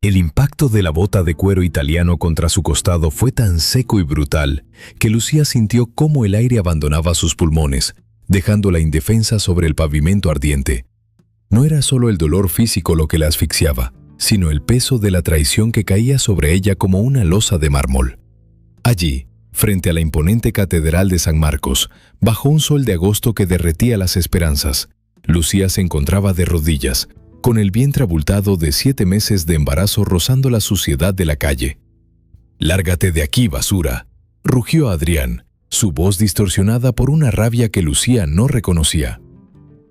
El impacto de la bota de cuero italiano contra su costado fue tan seco y brutal que Lucía sintió cómo el aire abandonaba sus pulmones, dejándola indefensa sobre el pavimento ardiente. No era solo el dolor físico lo que la asfixiaba, sino el peso de la traición que caía sobre ella como una losa de mármol. Allí, frente a la imponente catedral de San Marcos, bajo un sol de agosto que derretía las esperanzas, Lucía se encontraba de rodillas, con el vientre abultado de 7 meses de embarazo rozando la suciedad de la calle. «Lárgate de aquí, basura», rugió Adrián, su voz distorsionada por una rabia que Lucía no reconocía.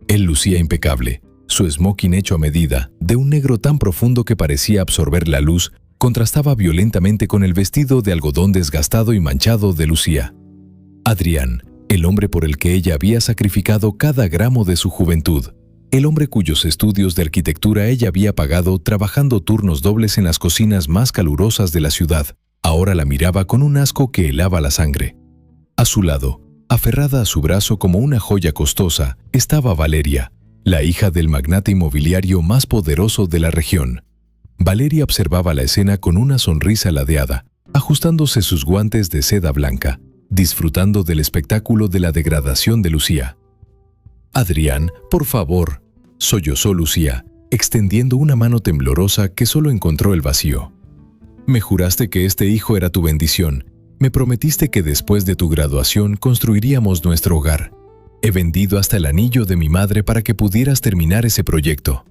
Él lucía impecable, su smoking hecho a medida, de un negro tan profundo que parecía absorber la luz, contrastaba violentamente con el vestido de algodón desgastado y manchado de Lucía. Adrián, el hombre por el que ella había sacrificado cada gramo de su juventud, el hombre cuyos estudios de arquitectura ella había pagado trabajando turnos dobles en las cocinas más calurosas de la ciudad, ahora la miraba con un asco que helaba la sangre. A su lado, aferrada a su brazo como una joya costosa, estaba Valeria, la hija del magnate inmobiliario más poderoso de la región. Valeria observaba la escena con una sonrisa ladeada, ajustándose sus guantes de seda blanca, disfrutando del espectáculo de la degradación de Lucía. «Adrián, por favor», sollozó Lucía, extendiendo una mano temblorosa que solo encontró el vacío. «Me juraste que este hijo era tu bendición. Me prometiste que después de tu graduación construiríamos nuestro hogar. He vendido hasta el anillo de mi madre para que pudieras terminar ese proyecto».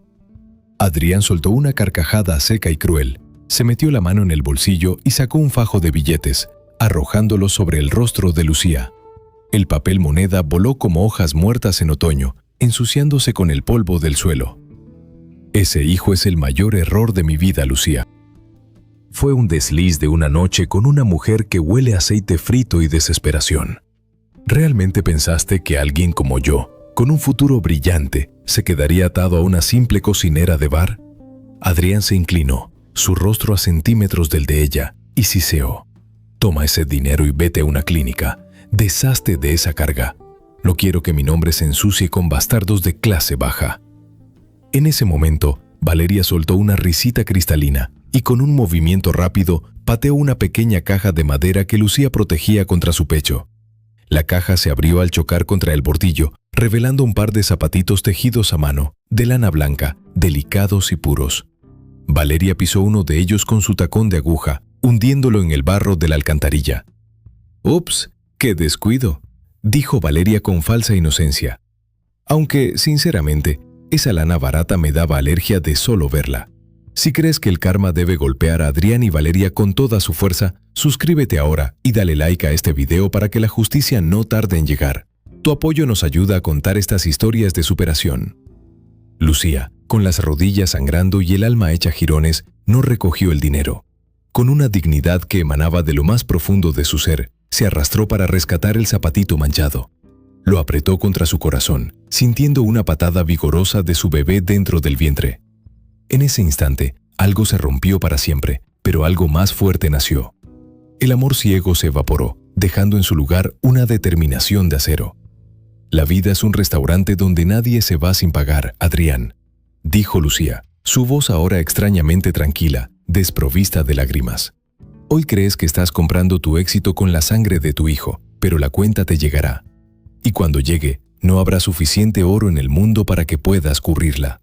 Adrián soltó una carcajada seca y cruel, se metió la mano en el bolsillo y sacó un fajo de billetes, arrojándolos sobre el rostro de Lucía. El papel moneda voló como hojas muertas en otoño, ensuciándose con el polvo del suelo. «Ese hijo es el mayor error de mi vida, Lucía. Fue un desliz de una noche con una mujer que huele a aceite frito y desesperación. ¿Realmente pensaste que alguien como yo, con un futuro brillante, se quedaría atado a una simple cocinera de bar?» Adrián se inclinó, su rostro a centímetros del de ella, y siseó. «Toma ese dinero y vete a una clínica. Deshazte de esa carga. No quiero que mi nombre se ensucie con bastardos de clase baja». En ese momento, Valeria soltó una risita cristalina y con un movimiento rápido pateó una pequeña caja de madera que Lucía protegía contra su pecho. La caja se abrió al chocar contra el bordillo, revelando un par de zapatitos tejidos a mano, de lana blanca, delicados y puros. Valeria pisó uno de ellos con su tacón de aguja, hundiéndolo en el barro de la alcantarilla. «Ups, qué descuido», dijo Valeria con falsa inocencia. Aunque, sinceramente, esa lana barata me daba alergia de solo verla. Si crees que el karma debe golpear a Adrián y Valeria con toda su fuerza, suscríbete ahora y dale like a este video para que la justicia no tarde en llegar. Tu apoyo nos ayuda a contar estas historias de superación. Lucía, con las rodillas sangrando y el alma hecha jirones, no recogió el dinero. Con una dignidad que emanaba de lo más profundo de su ser, se arrastró para rescatar el zapatito manchado. Lo apretó contra su corazón, sintiendo una patada vigorosa de su bebé dentro del vientre. En ese instante, algo se rompió para siempre, pero algo más fuerte nació. El amor ciego se evaporó, dejando en su lugar una determinación de acero. «La vida es un restaurante donde nadie se va sin pagar, Adrián», dijo Lucía, su voz ahora extrañamente tranquila, desprovista de lágrimas. «Hoy crees que estás comprando tu éxito con la sangre de tu hijo, pero la cuenta te llegará. Y cuando llegue, no habrá suficiente oro en el mundo para que puedas cubrirla».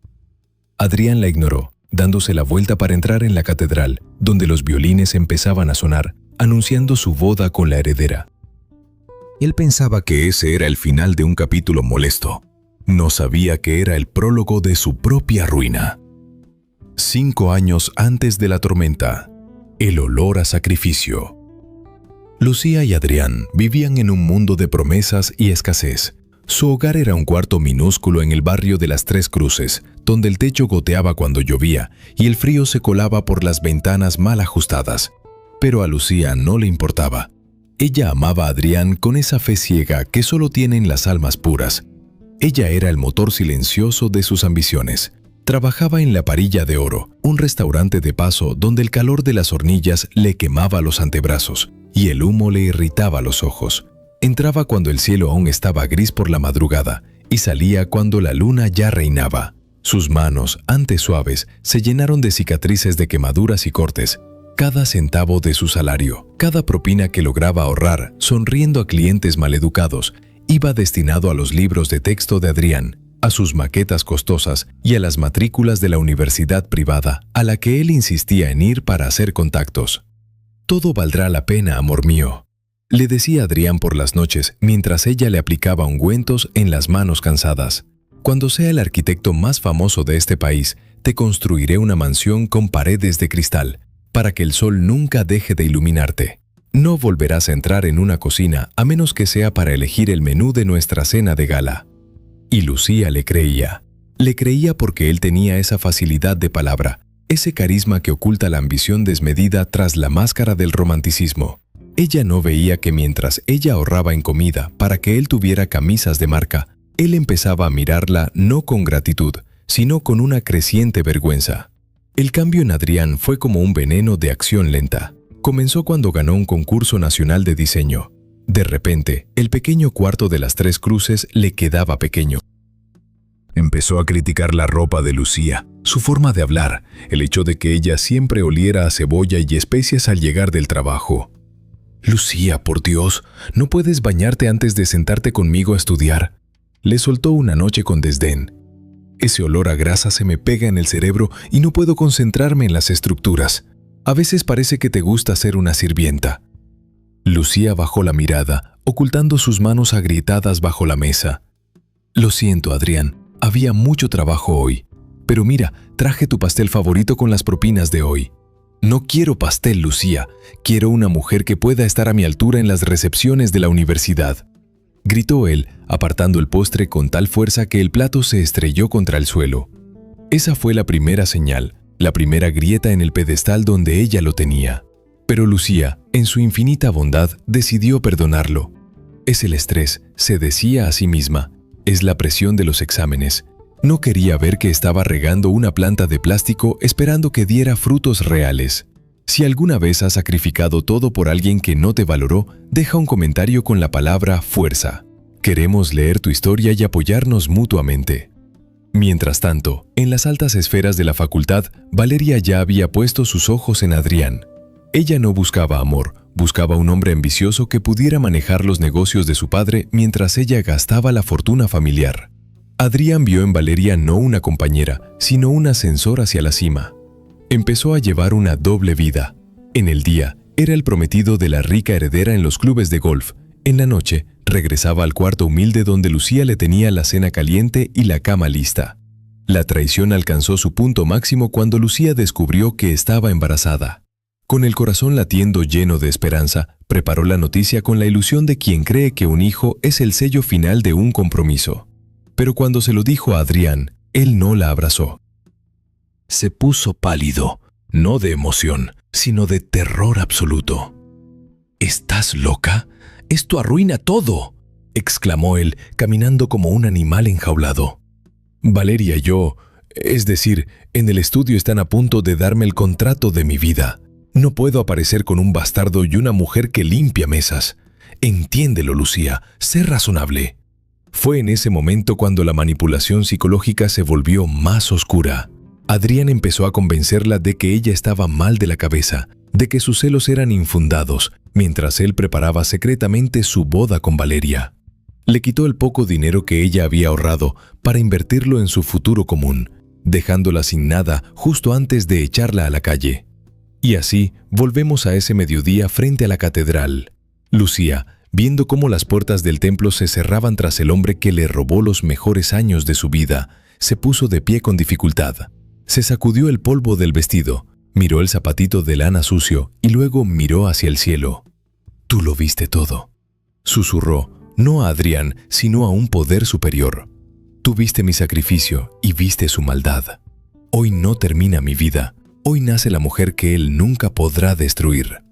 Adrián la ignoró, dándose la vuelta para entrar en la catedral, donde los violines empezaban a sonar, anunciando su boda con la heredera. Él pensaba que ese era el final de un capítulo molesto. No sabía que era el prólogo de su propia ruina. 5 años antes de la tormenta. El olor a sacrificio. Lucía y Adrián vivían en un mundo de promesas y escasez. Su hogar era un cuarto minúsculo en el barrio de las Tres Cruces, donde el techo goteaba cuando llovía y el frío se colaba por las ventanas mal ajustadas. Pero a Lucía no le importaba. Ella amaba a Adrián con esa fe ciega que solo tienen las almas puras. Ella era el motor silencioso de sus ambiciones. Trabajaba en La Parilla de Oro, un restaurante de paso donde el calor de las hornillas le quemaba los antebrazos y el humo le irritaba los ojos. Entraba cuando el cielo aún estaba gris por la madrugada y salía cuando la luna ya reinaba. Sus manos, antes suaves, se llenaron de cicatrices de quemaduras y cortes. Cada centavo de su salario, cada propina que lograba ahorrar, sonriendo a clientes maleducados, iba destinado a los libros de texto de Adrián, a sus maquetas costosas y a las matrículas de la universidad privada a la que él insistía en ir para hacer contactos. «Todo valdrá la pena, amor mío», le decía Adrián por las noches mientras ella le aplicaba ungüentos en las manos cansadas. «Cuando sea el arquitecto más famoso de este país, te construiré una mansión con paredes de cristal, para que el sol nunca deje de iluminarte. No volverás a entrar en una cocina a menos que sea para elegir el menú de nuestra cena de gala». Y Lucía le creía. Le creía porque él tenía esa facilidad de palabra, ese carisma que oculta la ambición desmedida tras la máscara del romanticismo. Ella no veía que mientras ella ahorraba en comida para que él tuviera camisas de marca, él empezaba a mirarla no con gratitud, sino con una creciente vergüenza. El cambio en Adrián fue como un veneno de acción lenta. Comenzó cuando ganó un concurso nacional de diseño. De repente, el pequeño cuarto de las Tres Cruces le quedaba pequeño. Empezó a criticar la ropa de Lucía, su forma de hablar, el hecho de que ella siempre oliera a cebolla y especias al llegar del trabajo. «Lucía, por Dios, ¿no puedes bañarte antes de sentarte conmigo a estudiar?», le soltó una noche con desdén. «Ese olor a grasa se me pega en el cerebro y no puedo concentrarme en las estructuras. A veces parece que te gusta ser una sirvienta». Lucía bajó la mirada, ocultando sus manos agrietadas bajo la mesa. «Lo siento, Adrián, había mucho trabajo hoy. Pero mira, traje tu pastel favorito con las propinas de hoy». «No quiero pastel, Lucía. Quiero una mujer que pueda estar a mi altura en las recepciones de la universidad», gritó él, apartando el postre con tal fuerza que el plato se estrelló contra el suelo. Esa fue la primera señal, la primera grieta en el pedestal donde ella lo tenía. Pero Lucía, en su infinita bondad, decidió perdonarlo. «Es el estrés», se decía a sí misma. «Es la presión de los exámenes». No quería ver que estaba regando una planta de plástico esperando que diera frutos reales. Si alguna vez has sacrificado todo por alguien que no te valoró, deja un comentario con la palabra fuerza. Queremos leer tu historia y apoyarnos mutuamente. Mientras tanto, en las altas esferas de la facultad, Valeria ya había puesto sus ojos en Adrián. Ella no buscaba amor, buscaba un hombre ambicioso que pudiera manejar los negocios de su padre mientras ella gastaba la fortuna familiar. Adrián vio en Valeria no una compañera, sino un ascensor hacia la cima. Empezó a llevar una doble vida. En el día, era el prometido de la rica heredera en los clubes de golf. En la noche, regresaba al cuarto humilde donde Lucía le tenía la cena caliente y la cama lista. La traición alcanzó su punto máximo cuando Lucía descubrió que estaba embarazada. Con el corazón latiendo lleno de esperanza, preparó la noticia con la ilusión de quien cree que un hijo es el sello final de un compromiso. Pero cuando se lo dijo a Adrián, él no la abrazó. Se puso pálido, no de emoción, sino de terror absoluto. «¿Estás loca? Esto arruina todo», exclamó él, caminando como un animal enjaulado. «Valeria y yo, es decir, en el estudio están a punto de darme el contrato de mi vida. No puedo aparecer con un bastardo y una mujer que limpia mesas. Entiéndelo, Lucía, sé razonable». Fue en ese momento cuando la manipulación psicológica se volvió más oscura. Adrián empezó a convencerla de que ella estaba mal de la cabeza, de que sus celos eran infundados, mientras él preparaba secretamente su boda con Valeria. Le quitó el poco dinero que ella había ahorrado para invertirlo en su futuro común, dejándola sin nada justo antes de echarla a la calle. Y así volvemos a ese mediodía frente a la catedral. Lucía, viendo cómo las puertas del templo se cerraban tras el hombre que le robó los mejores años de su vida, se puso de pie con dificultad. Se sacudió el polvo del vestido, miró el zapatito de lana sucio y luego miró hacia el cielo. «Tú lo viste todo», susurró, no a Adrián, sino a un poder superior. «Tú viste mi sacrificio y viste su maldad. Hoy no termina mi vida, hoy nace la mujer que él nunca podrá destruir».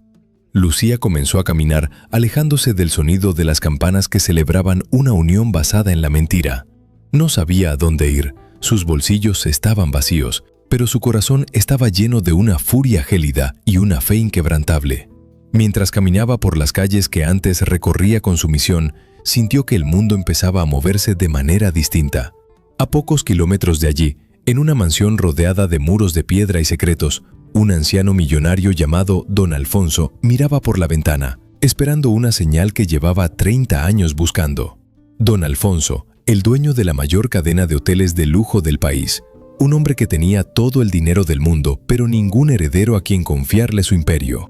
Lucía comenzó a caminar, alejándose del sonido de las campanas que celebraban una unión basada en la mentira. No sabía a dónde ir, sus bolsillos estaban vacíos, pero su corazón estaba lleno de una furia gélida y una fe inquebrantable. Mientras caminaba por las calles que antes recorría con sumisión, sintió que el mundo empezaba a moverse de manera distinta. A pocos kilómetros de allí, En una mansión rodeada de muros de piedra y secretos, un anciano millonario llamado Don Alfonso miraba por la ventana, esperando una señal que llevaba 30 años buscando. Don Alfonso, el dueño de la mayor cadena de hoteles de lujo del país, un hombre que tenía todo el dinero del mundo, pero ningún heredero a quien confiarle su imperio.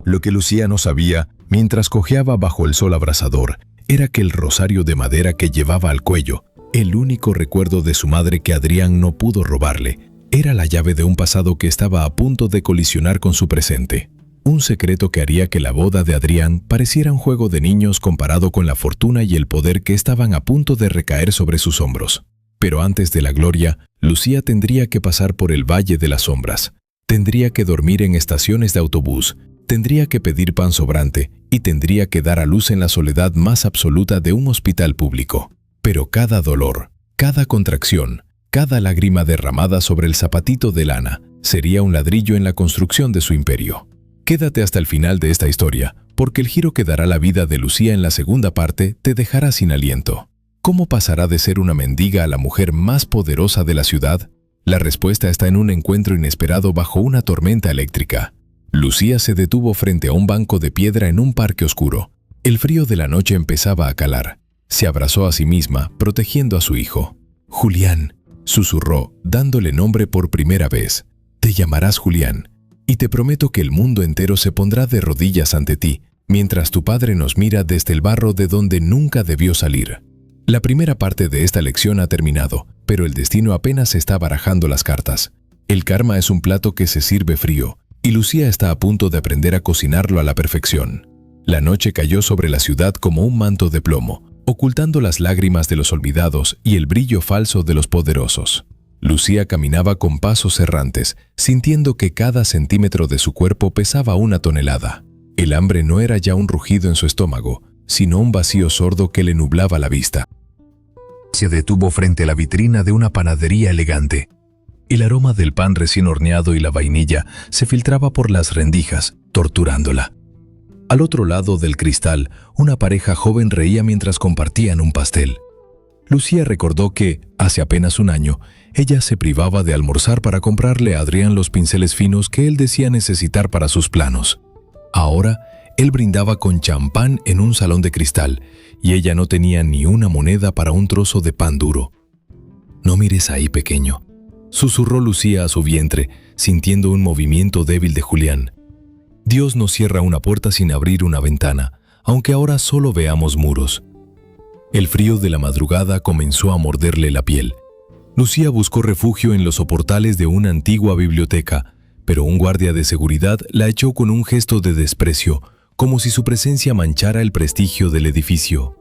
Lo que Lucía no sabía, mientras cojeaba bajo el sol abrasador, era que el rosario de madera que llevaba al cuello, el único recuerdo de su madre que Adrián no pudo robarle, era la llave de un pasado que estaba a punto de colisionar con su presente. Un secreto que haría que la boda de Adrián pareciera un juego de niños comparado con la fortuna y el poder que estaban a punto de recaer sobre sus hombros. Pero antes de la gloria, Lucía tendría que pasar por el Valle de las Sombras. Tendría que dormir en estaciones de autobús, tendría que pedir pan sobrante y tendría que dar a luz en la soledad más absoluta de un hospital público. Pero cada dolor, cada contracción, cada lágrima derramada sobre el zapatito de lana sería un ladrillo en la construcción de su imperio. Quédate hasta el final de esta historia, porque el giro que dará la vida de Lucía en la segunda parte te dejará sin aliento. ¿Cómo pasará de ser una mendiga a la mujer más poderosa de la ciudad? La respuesta está en un encuentro inesperado bajo una tormenta eléctrica. Lucía se detuvo frente a un banco de piedra en un parque oscuro. El frío de la noche empezaba a calar. Se abrazó a sí misma, protegiendo a su hijo. «Julián», susurró, dándole nombre por primera vez. «Te llamarás Julián, y te prometo que el mundo entero se pondrá de rodillas ante ti, mientras tu padre nos mira desde el barro de donde nunca debió salir». La primera parte de esta lección ha terminado, pero el destino apenas está barajando las cartas. El karma es un plato que se sirve frío, y Lucía está a punto de aprender a cocinarlo a la perfección. La noche cayó sobre la ciudad como un manto de plomo, ocultando las lágrimas de los olvidados y el brillo falso de los poderosos. Lucía caminaba con pasos errantes, sintiendo que cada centímetro de su cuerpo pesaba una tonelada. El hambre no era ya un rugido en su estómago, sino un vacío sordo que le nublaba la vista. Se detuvo frente a la vitrina de una panadería elegante. El aroma del pan recién horneado y la vainilla se filtraba por las rendijas, torturándola. Al otro lado del cristal, una pareja joven reía mientras compartían un pastel. Lucía recordó que, hace apenas un año, ella se privaba de almorzar para comprarle a Adrián los pinceles finos que él decía necesitar para sus planos. Ahora, él brindaba con champán en un salón de cristal, y ella no tenía ni una moneda para un trozo de pan duro. «No mires ahí, pequeño», susurró Lucía a su vientre, sintiendo un movimiento débil de Julián. «Dios no cierra una puerta sin abrir una ventana, aunque ahora solo veamos muros». El frío de la madrugada comenzó a morderle la piel. Lucía buscó refugio en los soportales de una antigua biblioteca, pero un guardia de seguridad la echó con un gesto de desprecio, como si su presencia manchara el prestigio del edificio.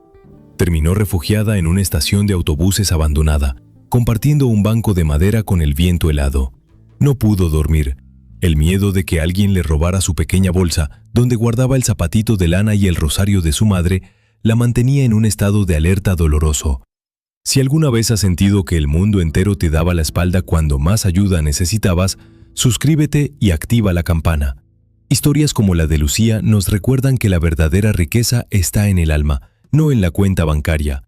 Terminó refugiada en una estación de autobuses abandonada, compartiendo un banco de madera con el viento helado. No pudo dormir. El miedo de que alguien le robara su pequeña bolsa, donde guardaba el zapatito de lana y el rosario de su madre, la mantenía en un estado de alerta doloroso. Si alguna vez has sentido que el mundo entero te daba la espalda cuando más ayuda necesitabas, suscríbete y activa la campana. Historias como la de Lucía nos recuerdan que la verdadera riqueza está en el alma, no en la cuenta bancaria.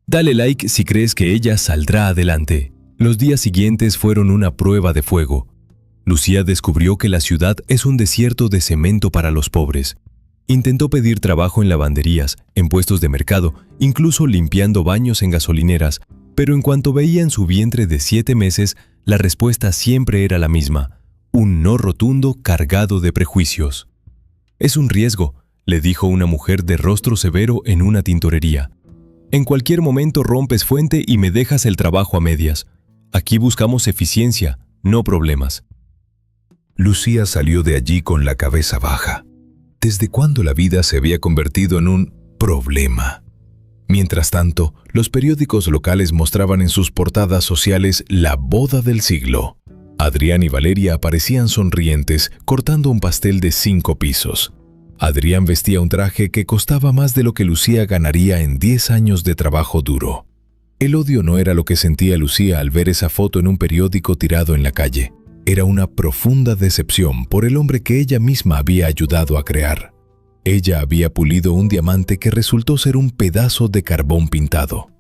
Dale like si crees que ella saldrá adelante. Los días siguientes fueron una prueba de fuego. Lucía descubrió que la ciudad es un desierto de cemento para los pobres. Intentó pedir trabajo en lavanderías, en puestos de mercado, incluso limpiando baños en gasolineras, pero en cuanto veía en su vientre de 7 meses, la respuesta siempre era la misma: un no rotundo cargado de prejuicios. «Es un riesgo», le dijo una mujer de rostro severo en una tintorería. «En cualquier momento rompes fuente y me dejas el trabajo a medias. Aquí buscamos eficiencia, no problemas». Lucía salió de allí con la cabeza baja. ¿Desde cuándo la vida se había convertido en un problema? Mientras tanto, los periódicos locales mostraban en sus portadas sociales la boda del siglo. Adrián y Valeria aparecían sonrientes, cortando un pastel de 5 pisos. Adrián vestía un traje que costaba más de lo que Lucía ganaría en 10 años de trabajo duro. El odio no era lo que sentía Lucía al ver esa foto en un periódico tirado en la calle. Era una profunda decepción por el hombre que ella misma había ayudado a crear. Ella había pulido un diamante que resultó ser un pedazo de carbón pintado.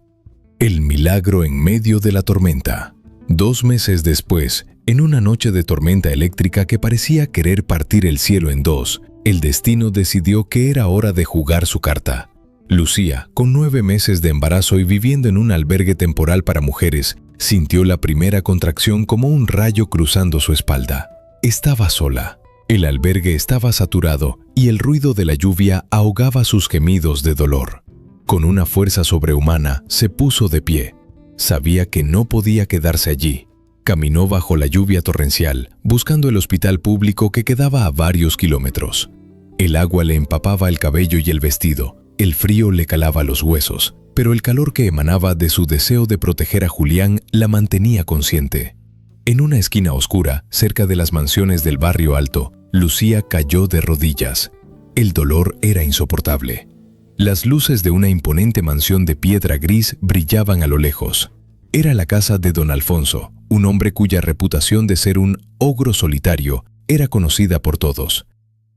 El milagro en medio de la tormenta. 2 meses después, en una noche de tormenta eléctrica que parecía querer partir el cielo en dos, el destino decidió que era hora de jugar su carta. Lucía, con 9 meses de embarazo y viviendo en un albergue temporal para mujeres, sintió la primera contracción como un rayo cruzando su espalda. Estaba sola. El albergue estaba saturado y el ruido de la lluvia ahogaba sus gemidos de dolor. Con una fuerza sobrehumana, se puso de pie. Sabía que no podía quedarse allí. Caminó bajo la lluvia torrencial, buscando el hospital público que quedaba a varios kilómetros. El agua le empapaba el cabello y el vestido. El frío le calaba los huesos, pero el calor que emanaba de su deseo de proteger a Julián la mantenía consciente. En una esquina oscura, cerca de las mansiones del barrio alto, Lucía cayó de rodillas. El dolor era insoportable. Las luces de una imponente mansión de piedra gris brillaban a lo lejos. Era la casa de don Alfonso, un hombre cuya reputación de ser un ogro solitario era conocida por todos.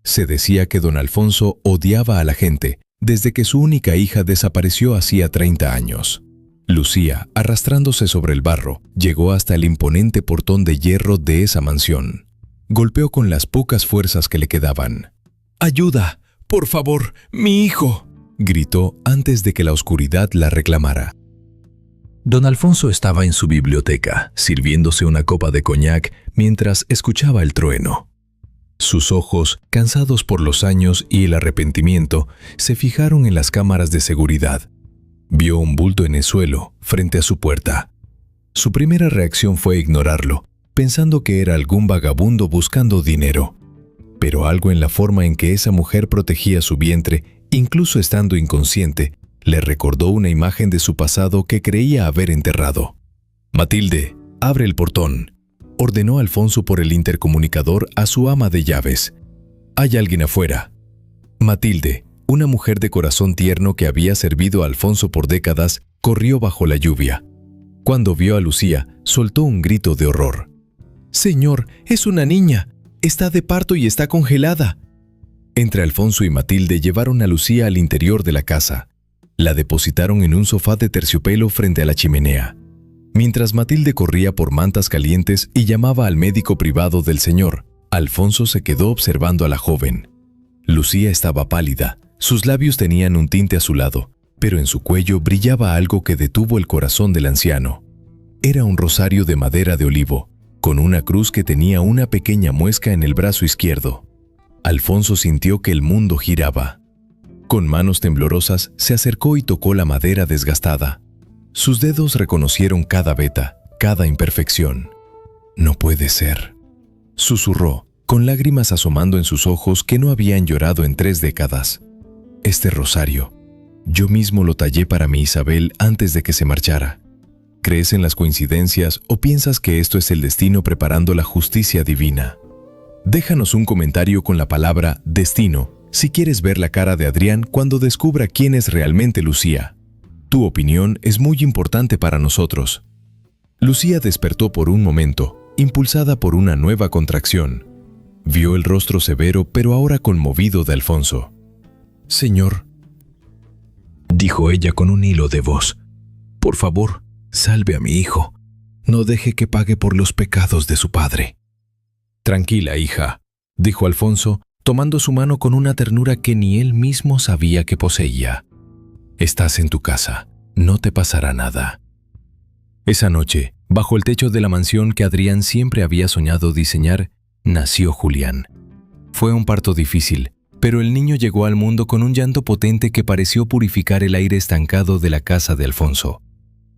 Se decía que don Alfonso odiaba a la gente desde que su única hija desapareció hacía 30 años. Lucía, arrastrándose sobre el barro, llegó hasta el imponente portón de hierro de esa mansión. Golpeó con las pocas fuerzas que le quedaban. «¡Ayuda! ¡Por favor! ¡Mi hijo!», gritó antes de que la oscuridad la reclamara. Don Alfonso estaba en su biblioteca, sirviéndose una copa de coñac mientras escuchaba el trueno. Sus ojos, cansados por los años y el arrepentimiento, se fijaron en las cámaras de seguridad. Vio un bulto en el suelo, frente a su puerta. Su primera reacción fue ignorarlo, pensando que era algún vagabundo buscando dinero. Pero algo en la forma en que esa mujer protegía su vientre, incluso estando inconsciente, le recordó una imagen de su pasado que creía haber enterrado. «Matilde, abre el portón», ordenó Alfonso por el intercomunicador a su ama de llaves. «Hay alguien afuera». Matilde, una mujer de corazón tierno que había servido a Alfonso por décadas, corrió bajo la lluvia. Cuando vio a Lucía, soltó un grito de horror. «Señor, es una niña. Está de parto y está congelada». Entre Alfonso y Matilde llevaron a Lucía al interior de la casa. La depositaron en un sofá de terciopelo frente a la chimenea. Mientras Matilde corría por mantas calientes y llamaba al médico privado del señor, Alfonso se quedó observando a la joven. Lucía estaba pálida, sus labios tenían un tinte azulado, pero en su cuello brillaba algo que detuvo el corazón del anciano. Era un rosario de madera de olivo, con una cruz que tenía una pequeña muesca en el brazo izquierdo. Alfonso sintió que el mundo giraba. Con manos temblorosas se acercó y tocó la madera desgastada. Sus dedos reconocieron cada veta, cada imperfección. «No puede ser», susurró, con lágrimas asomando en sus ojos que no habían llorado en 3 décadas. «Este rosario, yo mismo lo tallé para mi Isabel antes de que se marchara. ¿Crees en las coincidencias o piensas que esto es el destino preparando la justicia divina? Déjanos un comentario con la palabra destino si quieres ver la cara de Adrián cuando descubra quién es realmente Lucía. Tu opinión es muy importante para nosotros». Lucía despertó por un momento, impulsada por una nueva contracción. Vio el rostro severo pero ahora conmovido de Alfonso. «Señor», dijo ella con un hilo de voz, «por favor, salve a mi hijo. No deje que pague por los pecados de su padre». «Tranquila, hija», dijo Alfonso, tomando su mano con una ternura que ni él mismo sabía que poseía. «Estás en tu casa, no te pasará nada». Esa noche, bajo el techo de la mansión que Adrián siempre había soñado diseñar, nació Julián. Fue un parto difícil, pero el niño llegó al mundo con un llanto potente que pareció purificar el aire estancado de la casa de Alfonso.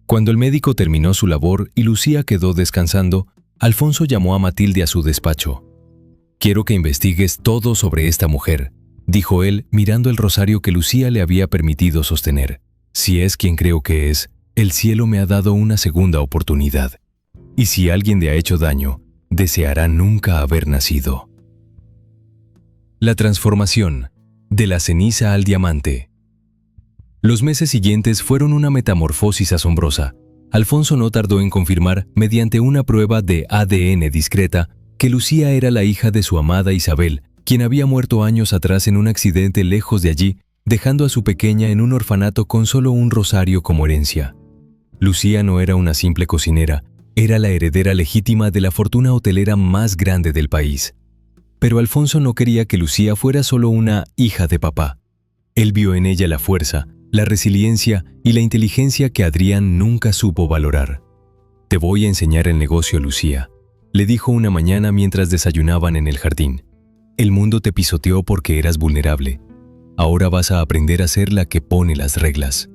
Cuando el médico terminó su labor y Lucía quedó descansando, Alfonso llamó a Matilde a su despacho. «Quiero que investigues todo sobre esta mujer», dijo él mirando el rosario que Lucía le había permitido sostener. «Si es quien creo que es, el cielo me ha dado una segunda oportunidad. Y si alguien le ha hecho daño, deseará nunca haber nacido». La transformación, de la ceniza al diamante. Los meses siguientes fueron una metamorfosis asombrosa. Alfonso no tardó en confirmar, mediante una prueba de ADN discreta, que Lucía era la hija de su amada Isabel, quien había muerto años atrás en un accidente lejos de allí, dejando a su pequeña en un orfanato con solo un rosario como herencia. Lucía no era una simple cocinera, Era la heredera legítima de la fortuna hotelera más grande del país. Pero Alfonso no quería que Lucía fuera solo una hija de papá. Él vio en ella la fuerza, la resiliencia y la inteligencia que Adrián nunca supo valorar. «Te voy a enseñar el negocio, Lucía», le dijo una mañana mientras desayunaban en el jardín. «El mundo te pisoteó porque eras vulnerable. Ahora vas a aprender a ser la que pone las reglas».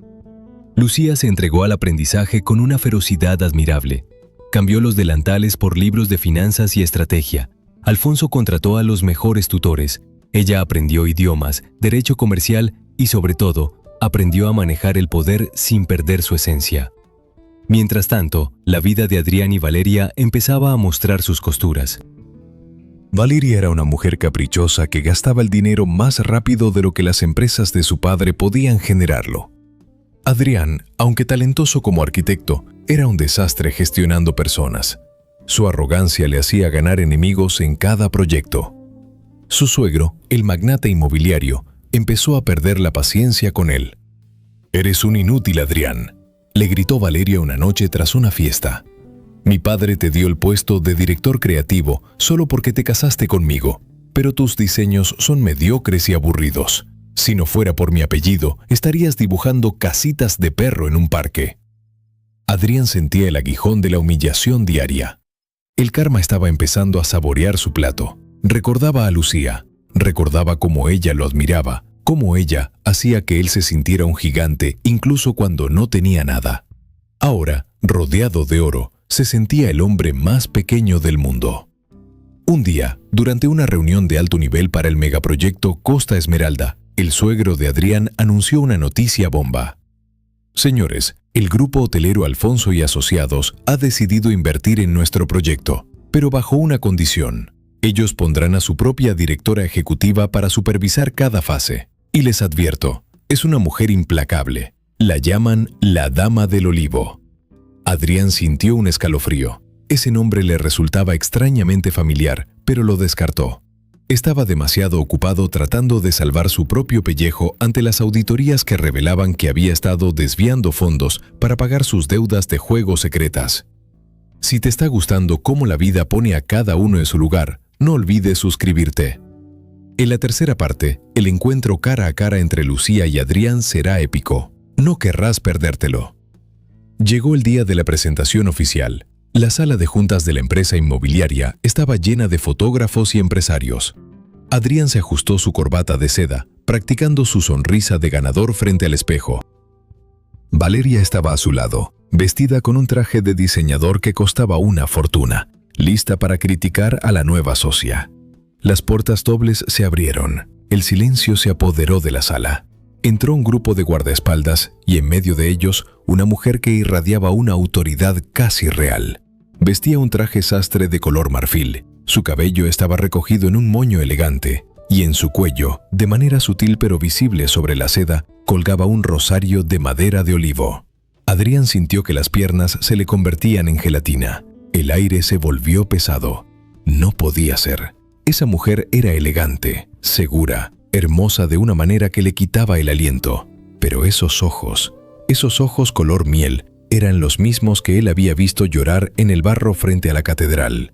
Lucía se entregó al aprendizaje con una ferocidad admirable. Cambió los delantales por libros de finanzas y estrategia. Alfonso contrató a los mejores tutores. Ella aprendió idiomas, derecho comercial y, sobre todo, aprendió a manejar el poder sin perder su esencia. Mientras tanto, la vida de Adrián y Valeria empezaba a mostrar sus costuras. Valeria era una mujer caprichosa que gastaba el dinero más rápido de lo que las empresas de su padre podían generarlo. Adrián, aunque talentoso como arquitecto, era un desastre gestionando personas. Su arrogancia le hacía ganar enemigos en cada proyecto. Su suegro, el magnate inmobiliario, empezó a perder la paciencia con él. «Eres un inútil, Adrián», le gritó Valeria una noche tras una fiesta. «Mi padre te dio el puesto de director creativo solo porque te casaste conmigo, pero tus diseños son mediocres y aburridos. Si no fuera por mi apellido, estarías dibujando casitas de perro en un parque». Adrián sentía el aguijón de la humillación diaria. El karma estaba empezando a saborear su plato. Recordaba a Lucía, recordaba cómo ella lo admiraba, cómo ella hacía que él se sintiera un gigante incluso cuando no tenía nada. Ahora, rodeado de oro, se sentía el hombre más pequeño del mundo. Un día, durante una reunión de alto nivel para el megaproyecto Costa Esmeralda, el suegro de Adrián anunció una noticia bomba. «Señores, el grupo hotelero Alfonso y Asociados ha decidido invertir en nuestro proyecto, pero bajo una condición. Ellos pondrán a su propia directora ejecutiva para supervisar cada fase. Y les advierto, es una mujer implacable. La llaman la Dama del Olivo». Adrián sintió un escalofrío. Ese nombre le resultaba extrañamente familiar, pero lo descartó. Estaba demasiado ocupado tratando de salvar su propio pellejo ante las auditorías que revelaban que había estado desviando fondos para pagar sus deudas de juegos secretas. Si te está gustando cómo la vida pone a cada uno en su lugar, no olvides suscribirte. En la tercera parte, el encuentro cara a cara entre Lucía y Adrián será épico. No querrás perdértelo. Llegó el día de la presentación oficial. La sala de juntas de la empresa inmobiliaria estaba llena de fotógrafos y empresarios. Adrián se ajustó su corbata de seda, practicando su sonrisa de ganador frente al espejo. Valeria estaba a su lado, vestida con un traje de diseñador que costaba una fortuna, lista para criticar a la nueva socia. Las puertas dobles se abrieron. El silencio se apoderó de la sala. Entró un grupo de guardaespaldas y en medio de ellos una mujer que irradiaba una autoridad casi real. Vestía un traje sastre de color marfil. Su cabello estaba recogido en un moño elegante y en su cuello, de manera sutil pero visible sobre la seda, colgaba un rosario de madera de olivo. Adrián sintió que las piernas se le convertían en gelatina. El aire se volvió pesado. No podía ser. Esa mujer era elegante, segura, hermosa de una manera que le quitaba el aliento. Pero esos ojos color miel, eran los mismos que él había visto llorar en el barro frente a la catedral.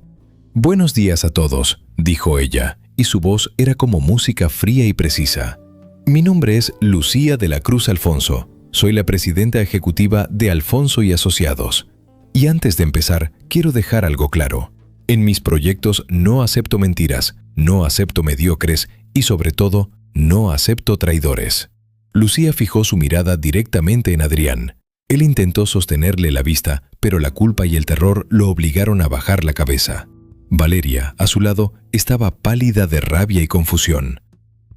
«Buenos días a todos», dijo ella, y su voz era como música fría y precisa. «Mi nombre es Lucía de la Cruz Alfonso. Soy la presidenta ejecutiva de Alfonso y Asociados. Y antes de empezar, quiero dejar algo claro. En mis proyectos no acepto mentiras, no acepto mediocres y, sobre todo, no acepto traidores». Lucía fijó su mirada directamente en Adrián. Él intentó sostenerle la vista, pero la culpa y el terror lo obligaron a bajar la cabeza. Valeria, a su lado, estaba pálida de rabia y confusión.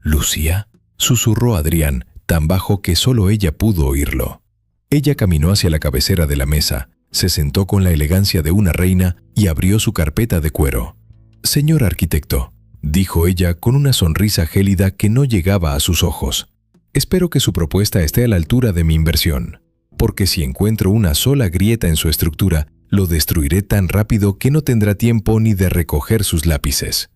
«¿Lucía?», susurró Adrián, tan bajo que solo ella pudo oírlo. Ella caminó hacia la cabecera de la mesa, se sentó con la elegancia de una reina y abrió su carpeta de cuero. «Señor arquitecto», dijo ella con una sonrisa gélida que no llegaba a sus ojos. «Espero que su propuesta esté a la altura de mi inversión, porque si encuentro una sola grieta en su estructura, lo destruiré tan rápido que no tendrá tiempo ni de recoger sus lápices».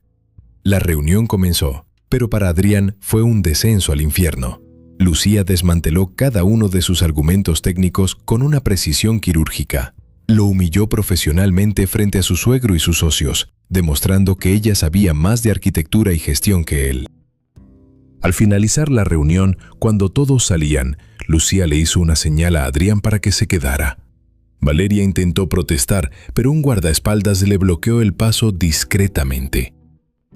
La reunión comenzó, pero para Adrián fue un descenso al infierno. Lucía desmanteló cada uno de sus argumentos técnicos con una precisión quirúrgica. Lo humilló profesionalmente frente a su suegro y sus socios, demostrando que ella sabía más de arquitectura y gestión que él. Al finalizar la reunión, cuando todos salían, Lucía le hizo una señal a Adrián para que se quedara. Valeria intentó protestar, pero un guardaespaldas le bloqueó el paso discretamente.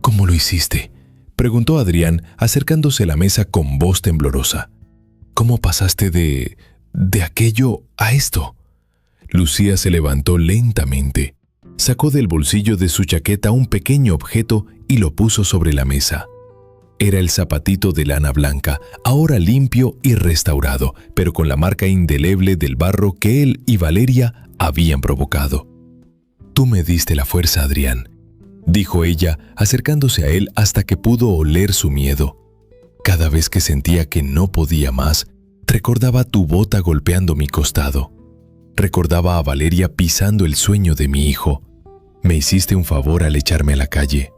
«¿Cómo lo hiciste?», preguntó Adrián, acercándose a la mesa con voz temblorosa. «¿Cómo pasaste de aquello a esto?». Lucía se levantó lentamente. Sacó del bolsillo de su chaqueta un pequeño objeto y lo puso sobre la mesa. Era el zapatito de lana blanca, ahora limpio y restaurado, pero con la marca indeleble del barro que él y Valeria habían provocado. «Tú me diste la fuerza, Adrián», dijo ella, acercándose a él hasta que pudo oler su miedo. «Cada vez que sentía que no podía más, recordaba tu bota golpeando mi costado. Recordaba a Valeria pisando el sueño de mi hijo. Me hiciste un favor al echarme a la calle.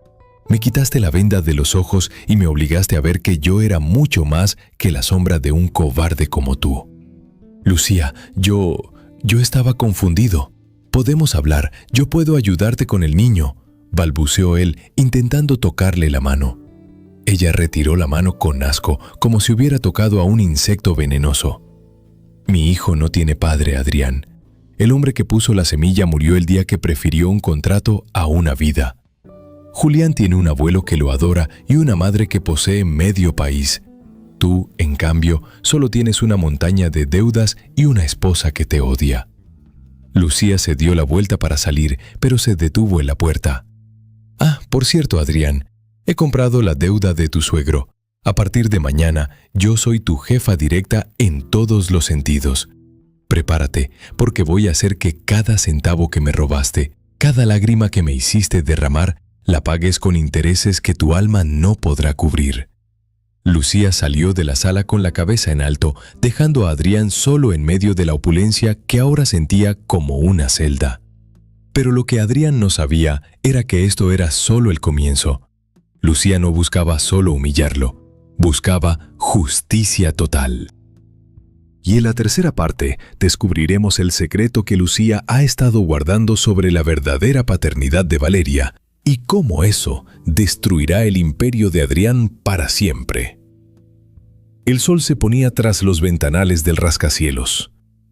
Me quitaste la venda de los ojos y me obligaste a ver que yo era mucho más que la sombra de un cobarde como tú. Lucía, yo estaba confundido. Podemos hablar, yo puedo ayudarte con el niño», balbuceó él, intentando tocarle la mano. Ella retiró la mano con asco, como si hubiera tocado a un insecto venenoso. «Mi hijo no tiene padre, Adrián. El hombre que puso la semilla murió el día que prefirió un contrato a una vida. Julián tiene un abuelo que lo adora y una madre que posee medio país. Tú, en cambio, solo tienes una montaña de deudas y una esposa que te odia». Lucía se dio la vuelta para salir, pero se detuvo en la puerta. «Ah, por cierto, Adrián, he comprado la deuda de tu suegro. A partir de mañana, yo soy tu jefa directa en todos los sentidos. Prepárate, porque voy a hacer que cada centavo que me robaste, cada lágrima que me hiciste derramar, la pagues con intereses que tu alma no podrá cubrir». Lucía salió de la sala con la cabeza en alto, dejando a Adrián solo en medio de la opulencia que ahora sentía como una celda. Pero lo que Adrián no sabía era que esto era solo el comienzo. Lucía no buscaba solo humillarlo, buscaba justicia total. Y en la tercera parte descubriremos el secreto que Lucía ha estado guardando sobre la verdadera paternidad de Valeria y cómo eso destruirá el imperio de Adrián para siempre. El sol se ponía tras los ventanales del rascacielos.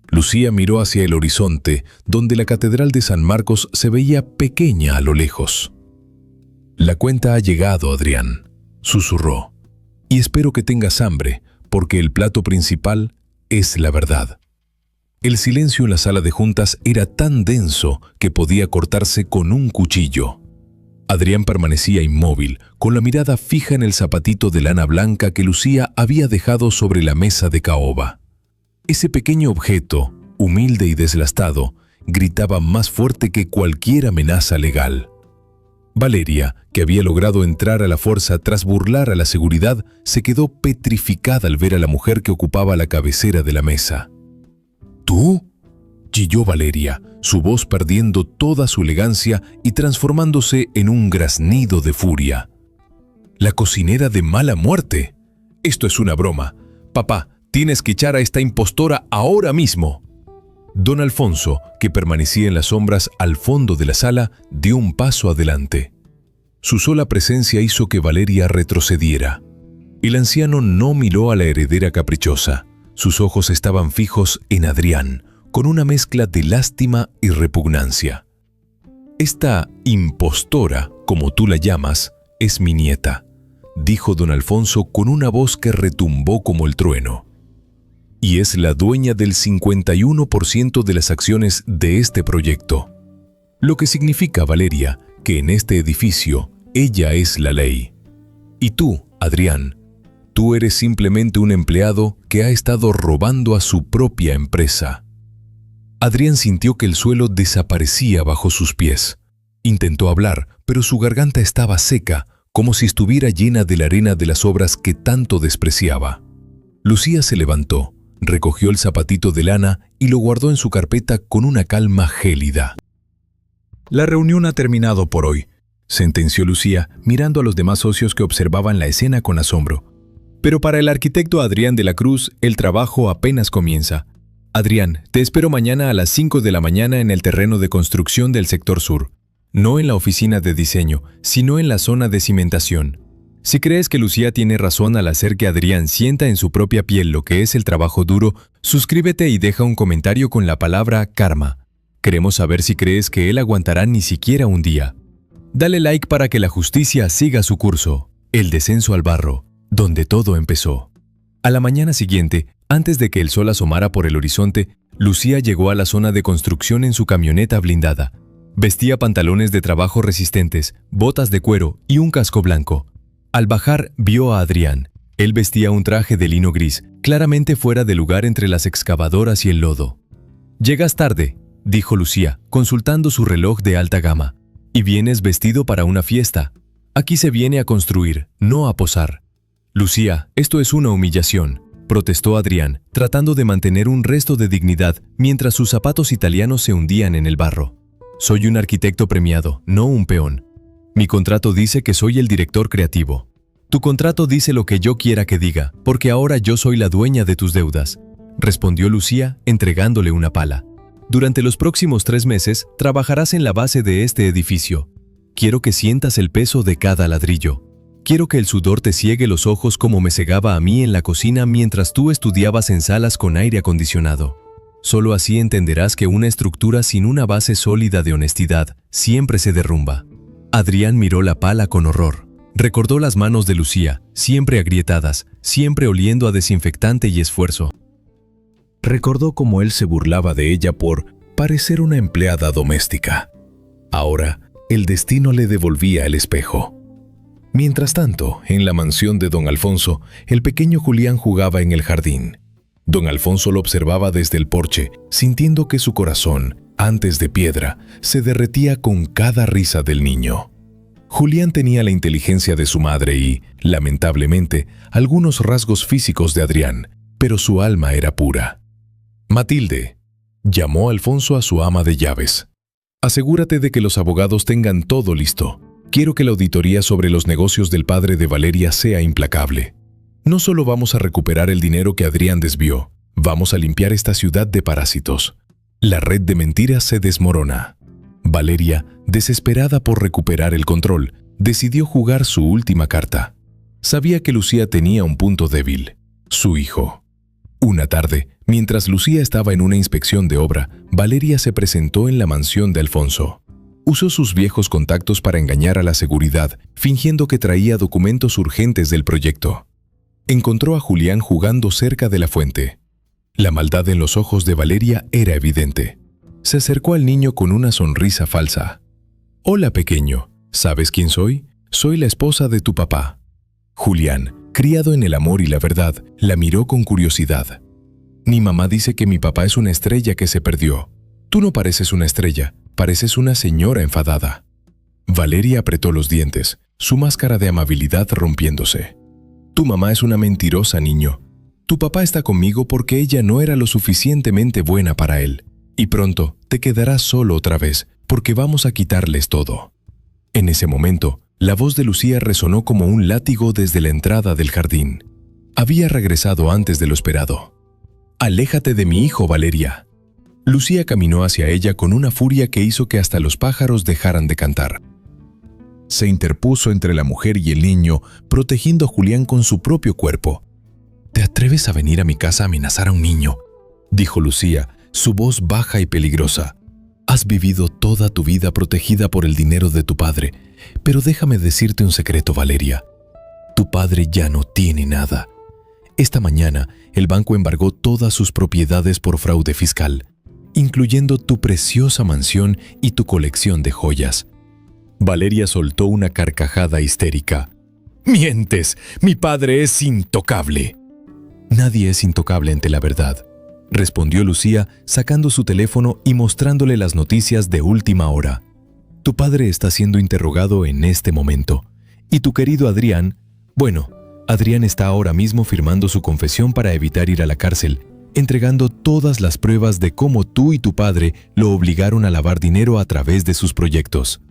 Lucía miró hacia el horizonte, donde la Catedral de San Marcos se veía pequeña a lo lejos. «La cuenta ha llegado, Adrián», susurró. «Y espero que tengas hambre, porque el plato principal es la verdad». El silencio en la sala de juntas era tan denso que podía cortarse con un cuchillo. Adrián permanecía inmóvil, con la mirada fija en el zapatito de lana blanca que Lucía había dejado sobre la mesa de caoba. Ese pequeño objeto, humilde y deslastado, gritaba más fuerte que cualquier amenaza legal. Valeria, que había logrado entrar a la fuerza tras burlar a la seguridad, se quedó petrificada al ver a la mujer que ocupaba la cabecera de la mesa. «¿Tú?», chilló Valeria, su voz perdiendo toda su elegancia y transformándose en un graznido de furia. «¿La cocinera de mala muerte? Esto es una broma. Papá, tienes que echar a esta impostora ahora mismo». Don Alfonso, que permanecía en las sombras al fondo de la sala, dio un paso adelante. Su sola presencia hizo que Valeria retrocediera. El anciano no miró a la heredera caprichosa. Sus ojos estaban fijos en Adrián, con una mezcla de lástima y repugnancia. «Esta impostora, como tú la llamas, es mi nieta», dijo don Alfonso con una voz que retumbó como el trueno. «Y es la dueña del 51% de las acciones de este proyecto. Lo que significa, Valeria, que en este edificio ella es la ley. Y tú, Adrián, tú eres simplemente un empleado que ha estado robando a su propia empresa». Adrián sintió que el suelo desaparecía bajo sus pies. Intentó hablar, pero su garganta estaba seca, como si estuviera llena de la arena de las obras que tanto despreciaba. Lucía se levantó, recogió el zapatito de lana y lo guardó en su carpeta con una calma gélida. «La reunión ha terminado por hoy», sentenció Lucía, mirando a los demás socios que observaban la escena con asombro. «Pero para el arquitecto Adrián de la Cruz, el trabajo apenas comienza. Adrián, te espero mañana a las 5 de la mañana en el terreno de construcción del sector sur. No en la oficina de diseño, sino en la zona de cimentación. Si crees que Lucía tiene razón al hacer que Adrián sienta en su propia piel lo que es el trabajo duro, suscríbete y deja un comentario con la palabra karma. Queremos saber si crees que él aguantará ni siquiera un día. Dale like para que la justicia siga su curso. El descenso al barro, donde todo empezó. A la mañana siguiente, antes de que el sol asomara por el horizonte, Lucía llegó a la zona de construcción en su camioneta blindada. Vestía pantalones de trabajo resistentes, botas de cuero y un casco blanco. Al bajar, vio a Adrián. Él vestía un traje de lino gris, claramente fuera de lugar entre las excavadoras y el lodo. «Llegas tarde», dijo Lucía, consultando su reloj de alta gama. «Y vienes vestido para una fiesta. Aquí se viene a construir, no a posar». «Lucía, esto es una humillación», protestó Adrián, tratando de mantener un resto de dignidad mientras sus zapatos italianos se hundían en el barro. «Soy un arquitecto premiado, no un peón. Mi contrato dice que soy el director creativo. Tu contrato dice lo que yo quiera que diga, porque ahora yo soy la dueña de tus deudas», respondió Lucía, entregándole una pala. «Durante los próximos 3 meses, trabajarás en la base de este edificio. Quiero que sientas el peso de cada ladrillo. Quiero que el sudor te ciegue los ojos como me cegaba a mí en la cocina mientras tú estudiabas en salas con aire acondicionado. Solo así entenderás que una estructura sin una base sólida de honestidad siempre se derrumba». Adrián miró la pala con horror. Recordó las manos de Lucía, siempre agrietadas, siempre oliendo a desinfectante y esfuerzo. Recordó cómo él se burlaba de ella por parecer una empleada doméstica. Ahora, el destino le devolvía el espejo. Mientras tanto, en la mansión de don Alfonso, el pequeño Julián jugaba en el jardín. Don Alfonso lo observaba desde el porche, sintiendo que su corazón, antes de piedra, se derretía con cada risa del niño. Julián tenía la inteligencia de su madre y, lamentablemente, algunos rasgos físicos de Adrián, pero su alma era pura. «Matilde», llamó Alfonso a su ama de llaves. «Asegúrate de que los abogados tengan todo listo. Quiero que la auditoría sobre los negocios del padre de Valeria sea implacable. No solo vamos a recuperar el dinero que Adrián desvió, vamos a limpiar esta ciudad de parásitos. La red de mentiras se desmorona». Valeria, desesperada por recuperar el control, decidió jugar su última carta. Sabía que Lucía tenía un punto débil: su hijo. Una tarde, mientras Lucía estaba en una inspección de obra, Valeria se presentó en la mansión de Alfonso. Usó sus viejos contactos para engañar a la seguridad, fingiendo que traía documentos urgentes del proyecto. Encontró a Julián jugando cerca de la fuente. La maldad en los ojos de Valeria era evidente. Se acercó al niño con una sonrisa falsa. «Hola, pequeño. ¿Sabes quién soy? Soy la esposa de tu papá». Julián, criado en el amor y la verdad, la miró con curiosidad. «Mi mamá dice que mi papá es una estrella que se perdió. Tú no pareces una estrella, pareces una señora enfadada». Valeria apretó los dientes, su máscara de amabilidad rompiéndose. «Tu mamá es una mentirosa, niño. Tu papá está conmigo porque ella no era lo suficientemente buena para él. Y pronto te quedarás solo otra vez, porque vamos a quitarles todo». En ese momento, la voz de Lucía resonó como un látigo desde la entrada del jardín. Había regresado antes de lo esperado. «Aléjate de mi hijo, Valeria». Lucía caminó hacia ella con una furia que hizo que hasta los pájaros dejaran de cantar. Se interpuso entre la mujer y el niño, protegiendo a Julián con su propio cuerpo. «¿Te atreves a venir a mi casa a amenazar a un niño?», dijo Lucía, su voz baja y peligrosa. «Has vivido toda tu vida protegida por el dinero de tu padre, pero déjame decirte un secreto, Valeria. Tu padre ya no tiene nada. Esta mañana, el banco embargó todas sus propiedades por fraude fiscal, incluyendo tu preciosa mansión y tu colección de joyas». Valeria soltó una carcajada histérica. «¡Mientes! ¡Mi padre es intocable!». «Nadie es intocable ante la verdad», respondió Lucía, sacando su teléfono y mostrándole las noticias de última hora. «Tu padre está siendo interrogado en este momento. Y tu querido Adrián, bueno, Adrián está ahora mismo firmando su confesión para evitar ir a la cárcel, entregando todas las pruebas de cómo tú y tu padre lo obligaron a lavar dinero a través de sus proyectos».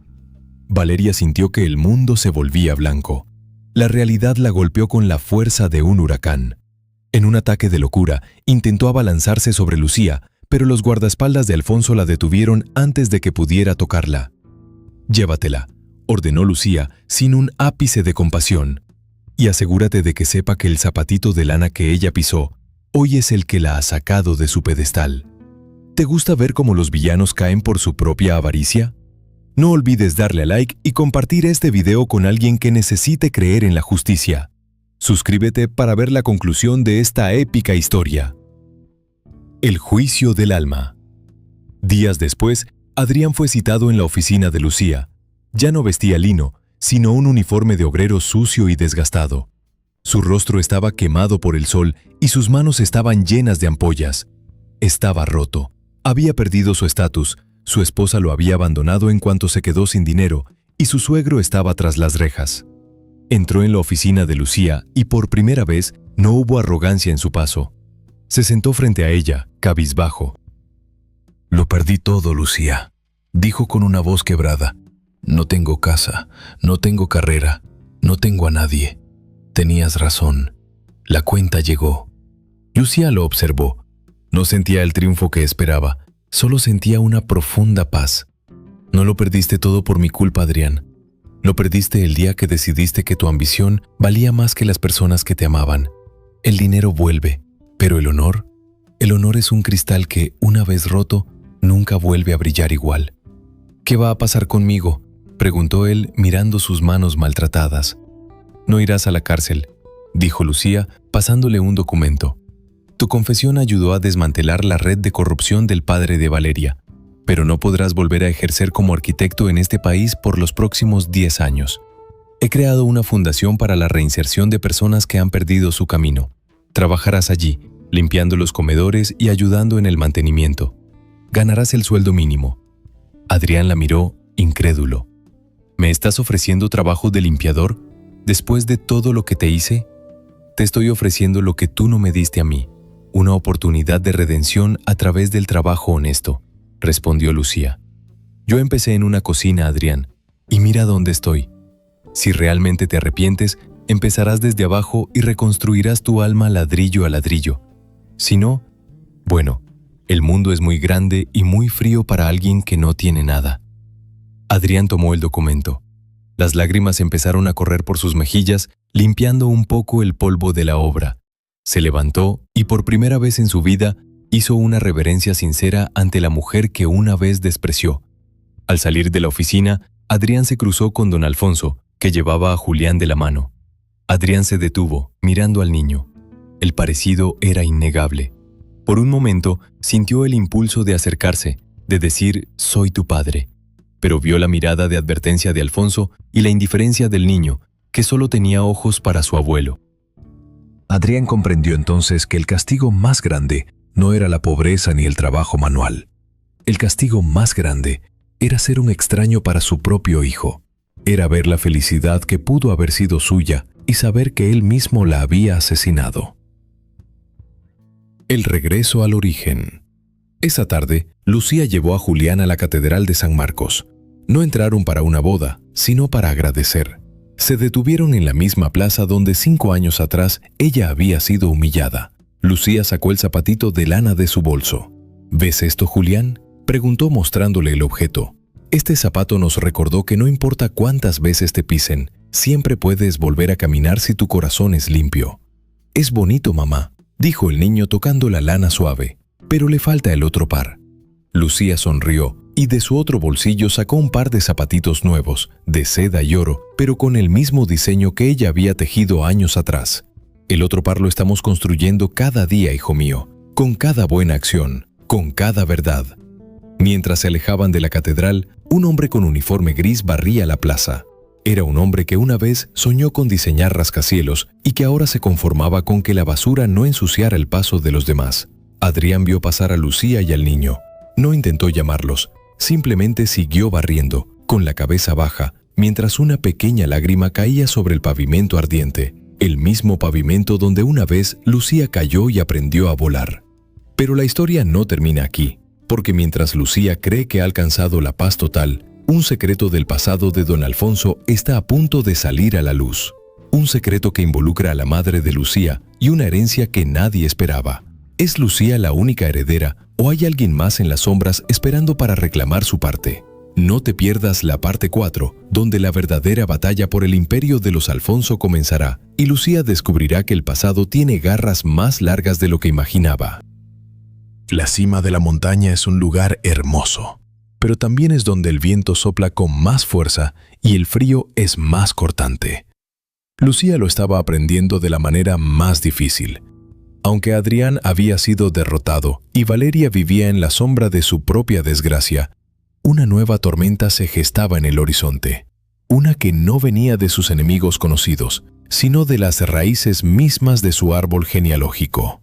Valeria sintió que el mundo se volvía blanco. La realidad la golpeó con la fuerza de un huracán. En un ataque de locura, intentó abalanzarse sobre Lucía, pero los guardaespaldas de Alfonso la detuvieron antes de que pudiera tocarla. «Llévatela», ordenó Lucía sin un ápice de compasión. «Y asegúrate de que sepa que el zapatito de lana que ella pisó hoy es el que la ha sacado de su pedestal». ¿Te gusta ver cómo los villanos caen por su propia avaricia? No olvides darle a like y compartir este video con alguien que necesite creer en la justicia. Suscríbete para ver la conclusión de esta épica historia. El juicio del alma. Días después, Adrián fue citado en la oficina de Lucía. Ya no vestía lino, sino un uniforme de obrero sucio y desgastado. Su rostro estaba quemado por el sol y sus manos estaban llenas de ampollas. Estaba roto. Había perdido su estatus, su esposa lo había abandonado en cuanto se quedó sin dinero y su suegro estaba tras las rejas. Entró en la oficina de Lucía y por primera vez no hubo arrogancia en su paso. Se sentó frente a ella, cabizbajo. «Lo perdí todo, Lucía», dijo con una voz quebrada. «No tengo casa, no tengo carrera, no tengo a nadie. Tenías razón. La cuenta llegó». Lucía lo observó. No sentía el triunfo que esperaba, solo sentía una profunda paz. «No lo perdiste todo por mi culpa, Adrián. Lo perdiste el día que decidiste que tu ambición valía más que las personas que te amaban. El dinero vuelve, pero el honor es un cristal que, una vez roto, nunca vuelve a brillar igual». «¿Qué va a pasar conmigo?», preguntó él mirando sus manos maltratadas. «No irás a la cárcel», dijo Lucía, pasándole un documento. «Tu confesión ayudó a desmantelar la red de corrupción del padre de Valeria, pero no podrás volver a ejercer como arquitecto en este país por los próximos 10 años. He creado una fundación para la reinserción de personas que han perdido su camino. Trabajarás allí, limpiando los comedores y ayudando en el mantenimiento. Ganarás el sueldo mínimo». Adrián la miró, incrédulo. «¿Me estás ofreciendo trabajo de limpiador después de todo lo que te hice? Te estoy ofreciendo lo que tú no me diste a mí, una oportunidad de redención a través del trabajo honesto», respondió Lucía. «Yo empecé en una cocina, Adrián, y mira dónde estoy. Si realmente te arrepientes, empezarás desde abajo y reconstruirás tu alma ladrillo a ladrillo. Si no, bueno, el mundo es muy grande y muy frío para alguien que no tiene nada». Adrián tomó el documento. Las lágrimas empezaron a correr por sus mejillas, limpiando un poco el polvo de la obra. Se levantó y por primera vez en su vida hizo una reverencia sincera ante la mujer que una vez despreció. Al salir de la oficina, Adrián se cruzó con don Alfonso, que llevaba a Julián de la mano. Adrián se detuvo, mirando al niño. El parecido era innegable. Por un momento, sintió el impulso de acercarse, de decir «soy tu padre», pero vio la mirada de advertencia de Alfonso y la indiferencia del niño, que solo tenía ojos para su abuelo. Adrián comprendió entonces que el castigo más grande no era la pobreza ni el trabajo manual. El castigo más grande era ser un extraño para su propio hijo. Era ver la felicidad que pudo haber sido suya y saber que él mismo la había asesinado. El regreso al origen. Esa tarde, Lucía llevó a Julián a la Catedral de San Marcos. No entraron para una boda, sino para agradecer. Se detuvieron en la misma plaza donde 5 años atrás ella había sido humillada. Lucía sacó el zapatito de lana de su bolso. «¿Ves esto, Julián?», preguntó mostrándole el objeto. «Este zapato nos recordó que no importa cuántas veces te pisen, siempre puedes volver a caminar si tu corazón es limpio». «Es bonito, mamá», dijo el niño tocando la lana suave, «pero le falta el otro par». Lucía sonrió y de su otro bolsillo sacó un par de zapatitos nuevos, de seda y oro, pero con el mismo diseño que ella había tejido años atrás. «El otro par lo estamos construyendo cada día, hijo mío, con cada buena acción, con cada verdad». Mientras se alejaban de la catedral, un hombre con uniforme gris barría la plaza. Era un hombre que una vez soñó con diseñar rascacielos y que ahora se conformaba con que la basura no ensuciara el paso de los demás. Adrián vio pasar a Lucía y al niño. No intentó llamarlos, simplemente siguió barriendo, con la cabeza baja, mientras una pequeña lágrima caía sobre el pavimento ardiente, el mismo pavimento donde una vez Lucía cayó y aprendió a volar. Pero la historia no termina aquí, porque mientras Lucía cree que ha alcanzado la paz total, un secreto del pasado de don Alfonso está a punto de salir a la luz. Un secreto que involucra a la madre de Lucía y una herencia que nadie esperaba. ¿Es Lucía la única heredera o hay alguien más en las sombras esperando para reclamar su parte? No te pierdas la parte 4, donde la verdadera batalla por el imperio de los Alfonso comenzará y Lucía descubrirá que el pasado tiene garras más largas de lo que imaginaba. La cima de la montaña es un lugar hermoso, pero también es donde el viento sopla con más fuerza y el frío es más cortante. Lucía lo estaba aprendiendo de la manera más difícil. Aunque Adrián había sido derrotado y Valeria vivía en la sombra de su propia desgracia, una nueva tormenta se gestaba en el horizonte. Una que no venía de sus enemigos conocidos, sino de las raíces mismas de su árbol genealógico.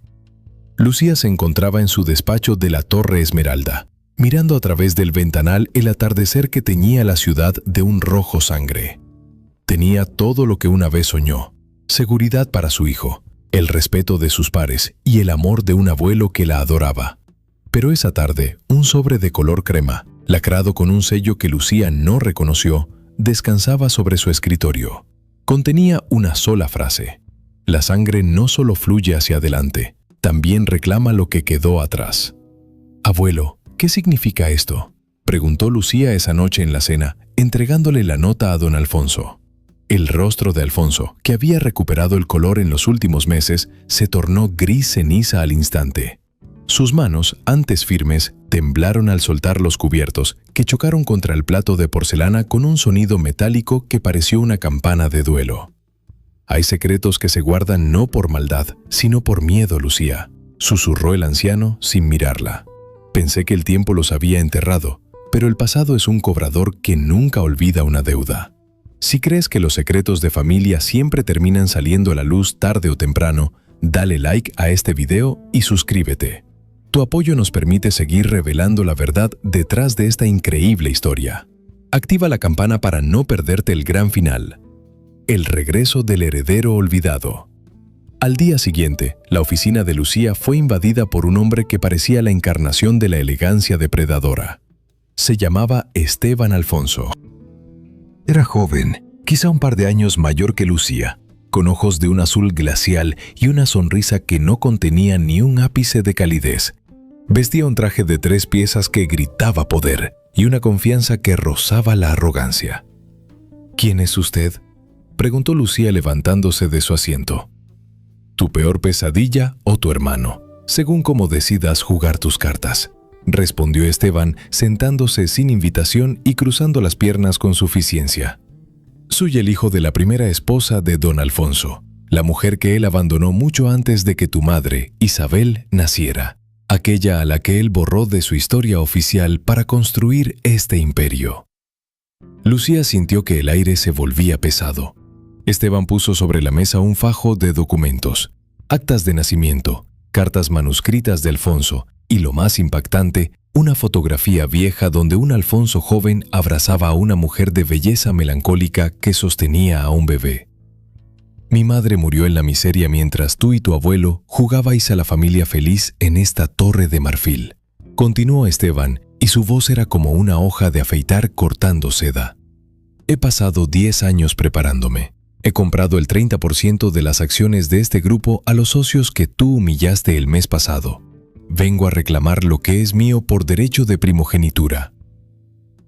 Lucía se encontraba en su despacho de la Torre Esmeralda, mirando a través del ventanal el atardecer que teñía la ciudad de un rojo sangre. Tenía todo lo que una vez soñó: seguridad para su hijo, el respeto de sus pares y el amor de un abuelo que la adoraba. Pero esa tarde, un sobre de color crema, lacrado con un sello que Lucía no reconoció, descansaba sobre su escritorio. Contenía una sola frase: la sangre no solo fluye hacia adelante, también reclama lo que quedó atrás. «Abuelo, ¿qué significa esto?», preguntó Lucía esa noche en la cena, entregándole la nota a don Alfonso. El rostro de Alfonso, que había recuperado el color en los últimos meses, se tornó gris ceniza al instante. Sus manos, antes firmes, temblaron al soltar los cubiertos, que chocaron contra el plato de porcelana con un sonido metálico que pareció una campana de duelo. «Hay secretos que se guardan no por maldad, sino por miedo, Lucía», susurró el anciano sin mirarla. «Pensé que el tiempo los había enterrado, pero el pasado es un cobrador que nunca olvida una deuda. Si crees que los secretos de familia siempre terminan saliendo a la luz tarde o temprano, dale like a este video y suscríbete. Tu apoyo nos permite seguir revelando la verdad detrás de esta increíble historia. Activa la campana para no perderte el gran final. El regreso del heredero olvidado». Al día siguiente, la oficina de Lucía fue invadida por un hombre que parecía la encarnación de la elegancia depredadora. Se llamaba Esteban Alfonso. Era joven, quizá un par de años mayor que Lucía, con ojos de un azul glacial y una sonrisa que no contenía ni un ápice de calidez. Vestía un traje de 3 piezas que gritaba poder y una confianza que rozaba la arrogancia. «¿Quién es usted?», preguntó Lucía levantándose de su asiento. «Tu peor pesadilla o tu hermano, según cómo decidas jugar tus cartas», respondió Esteban, sentándose sin invitación y cruzando las piernas con suficiencia. «Soy el hijo de la primera esposa de don Alfonso, la mujer que él abandonó mucho antes de que tu madre, Isabel, naciera, aquella a la que él borró de su historia oficial para construir este imperio». Lucía sintió que el aire se volvía pesado. Esteban puso sobre la mesa un fajo de documentos, actas de nacimiento, cartas manuscritas de Alfonso y, lo más impactante, una fotografía vieja donde un Alfonso joven abrazaba a una mujer de belleza melancólica que sostenía a un bebé. «Mi madre murió en la miseria mientras tú y tu abuelo jugabais a la familia feliz en esta torre de marfil», continuó Esteban, y su voz era como una hoja de afeitar cortando seda. «He pasado 10 años preparándome. He comprado el 30% de las acciones de este grupo a los socios que tú humillaste el mes pasado. Vengo a reclamar lo que es mío por derecho de primogenitura».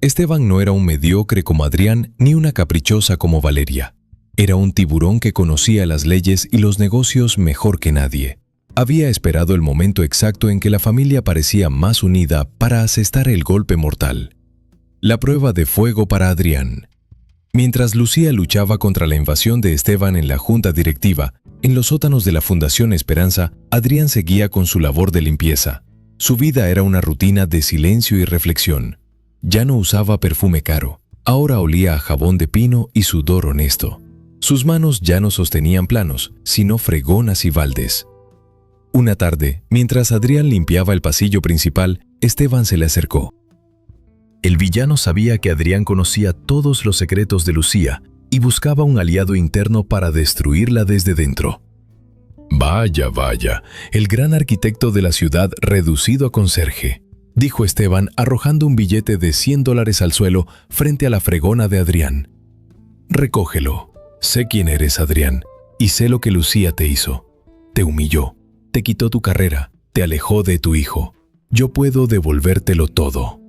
Esteban no era un mediocre como Adrián ni una caprichosa como Valeria. Era un tiburón que conocía las leyes y los negocios mejor que nadie. Había esperado el momento exacto en que la familia parecía más unida para asestar el golpe mortal. La prueba de fuego para Adrián. Mientras Lucía luchaba contra la invasión de Esteban en la junta directiva, en los sótanos de la Fundación Esperanza, Adrián seguía con su labor de limpieza. Su vida era una rutina de silencio y reflexión. Ya no usaba perfume caro, ahora olía a jabón de pino y sudor honesto. Sus manos ya no sostenían planos, sino fregonas y baldes. Una tarde, mientras Adrián limpiaba el pasillo principal, Esteban se le acercó. El villano sabía que Adrián conocía todos los secretos de Lucía y buscaba un aliado interno para destruirla desde dentro. «Vaya, vaya, el gran arquitecto de la ciudad reducido a conserje», dijo Esteban arrojando un billete de $100 al suelo frente a la fregona de Adrián. «Recógelo. Sé quién eres, Adrián, y sé lo que Lucía te hizo. Te humilló, te quitó tu carrera, te alejó de tu hijo. Yo puedo devolvértelo todo.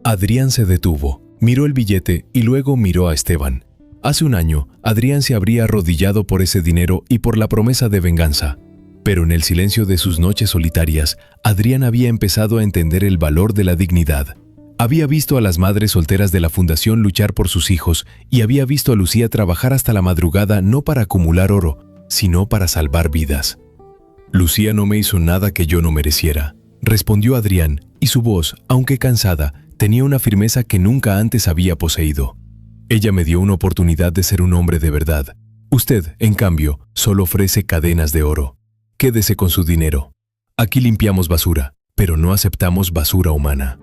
Adrián se detuvo, miró el billete y luego miró a Esteban. Hace un año, Adrián se habría arrodillado por ese dinero y por la promesa de venganza. Pero en el silencio de sus noches solitarias, Adrián había empezado a entender el valor de la dignidad. Había visto a las madres solteras de la fundación luchar por sus hijos y había visto a Lucía trabajar hasta la madrugada no para acumular oro, sino para salvar vidas. Lucía no me hizo nada que yo no mereciera, respondió Adrián, y su voz, aunque cansada, tenía una firmeza que nunca antes había poseído. Ella me dio una oportunidad de ser un hombre de verdad. Usted, en cambio, solo ofrece cadenas de oro. Quédese con su dinero. Aquí limpiamos basura, pero no aceptamos basura humana.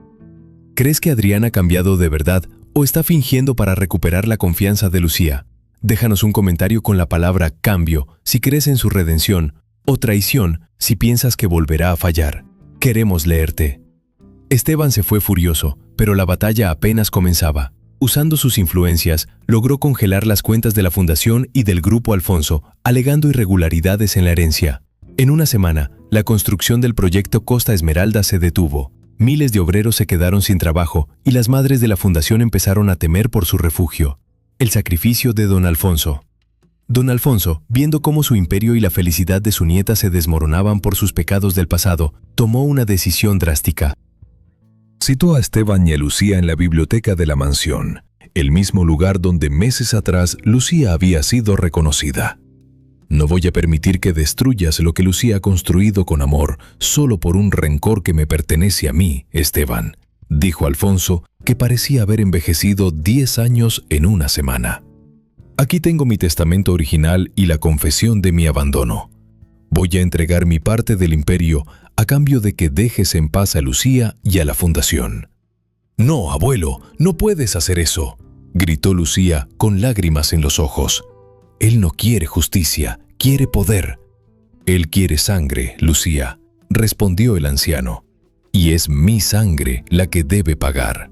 ¿Crees que Adrián ha cambiado de verdad o está fingiendo para recuperar la confianza de Lucía? Déjanos un comentario con la palabra cambio si crees en su redención o traición si piensas que volverá a fallar. Queremos leerte. Esteban se fue furioso, pero la batalla apenas comenzaba. Usando sus influencias, logró congelar las cuentas de la fundación y del Grupo Alfonso, alegando irregularidades en la herencia. En una semana, la construcción del proyecto Costa Esmeralda se detuvo. Miles de obreros se quedaron sin trabajo y las madres de la fundación empezaron a temer por su refugio. El sacrificio de don Alfonso. Don Alfonso, viendo cómo su imperio y la felicidad de su nieta se desmoronaban por sus pecados del pasado, tomó una decisión drástica. Citó a Esteban y a Lucía en la biblioteca de la mansión, el mismo lugar donde meses atrás Lucía había sido reconocida. No voy a permitir que destruyas lo que Lucía ha construido con amor solo por un rencor que me pertenece a mí, Esteban, dijo Alfonso, que parecía haber envejecido 10 años en una semana. Aquí tengo mi testamento original y la confesión de mi abandono. Voy a entregar mi parte del imperio a cambio de que dejes en paz a Lucía y a la fundación. No, abuelo, no puedes hacer eso, gritó Lucía con lágrimas en los ojos. Él no quiere justicia, quiere poder. Él quiere sangre, Lucía, respondió el anciano. Y es mi sangre la que debe pagar.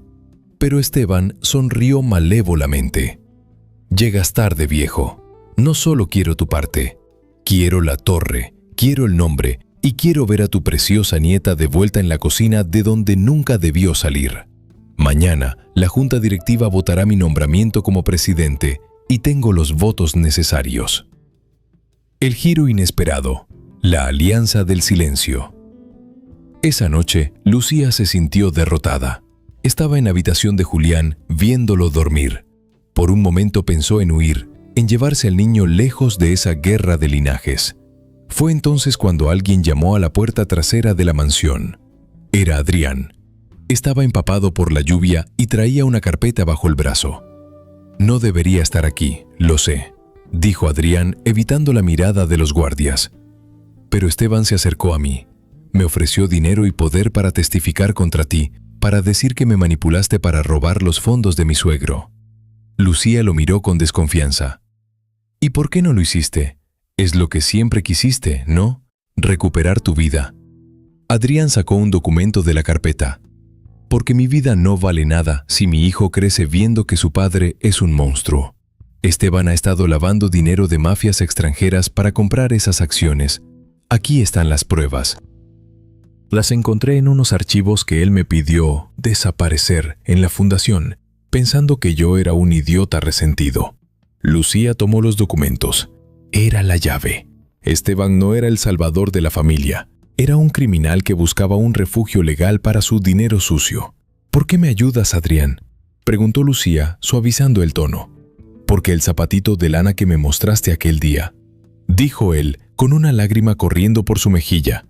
Pero Esteban sonrió malévolamente. Llegas tarde, viejo. No solo quiero tu parte. Quiero la torre, quiero el nombre y quiero ver a tu preciosa nieta de vuelta en la cocina de donde nunca debió salir. Mañana, la junta directiva votará mi nombramiento como presidente y tengo los votos necesarios. El giro inesperado, la alianza del silencio. Esa noche, Lucía se sintió derrotada. Estaba en la habitación de Julián, viéndolo dormir. Por un momento pensó en huir, en llevarse al niño lejos de esa guerra de linajes. Fue entonces cuando alguien llamó a la puerta trasera de la mansión. Era Adrián. Estaba empapado por la lluvia y traía una carpeta bajo el brazo. No debería estar aquí, lo sé, dijo Adrián, evitando la mirada de los guardias. Pero Esteban se acercó a mí. Me ofreció dinero y poder para testificar contra ti, para decir que me manipulaste para robar los fondos de mi suegro. Lucía lo miró con desconfianza. ¿Y por qué no lo hiciste? Es lo que siempre quisiste, ¿no? Recuperar tu vida. Adrián sacó un documento de la carpeta. Porque mi vida no vale nada si mi hijo crece viendo que su padre es un monstruo. Esteban ha estado lavando dinero de mafias extranjeras para comprar esas acciones. Aquí están las pruebas. Las encontré en unos archivos que él me pidió desaparecer en la fundación, pensando que yo era un idiota resentido. Lucía tomó los documentos. Era la llave. Esteban no era el salvador de la familia. Era un criminal que buscaba un refugio legal para su dinero sucio. ¿Por qué me ayudas, Adrián?, preguntó Lucía, suavizando el tono. Porque el zapatito de lana que me mostraste aquel día, dijo él, con una lágrima corriendo por su mejilla.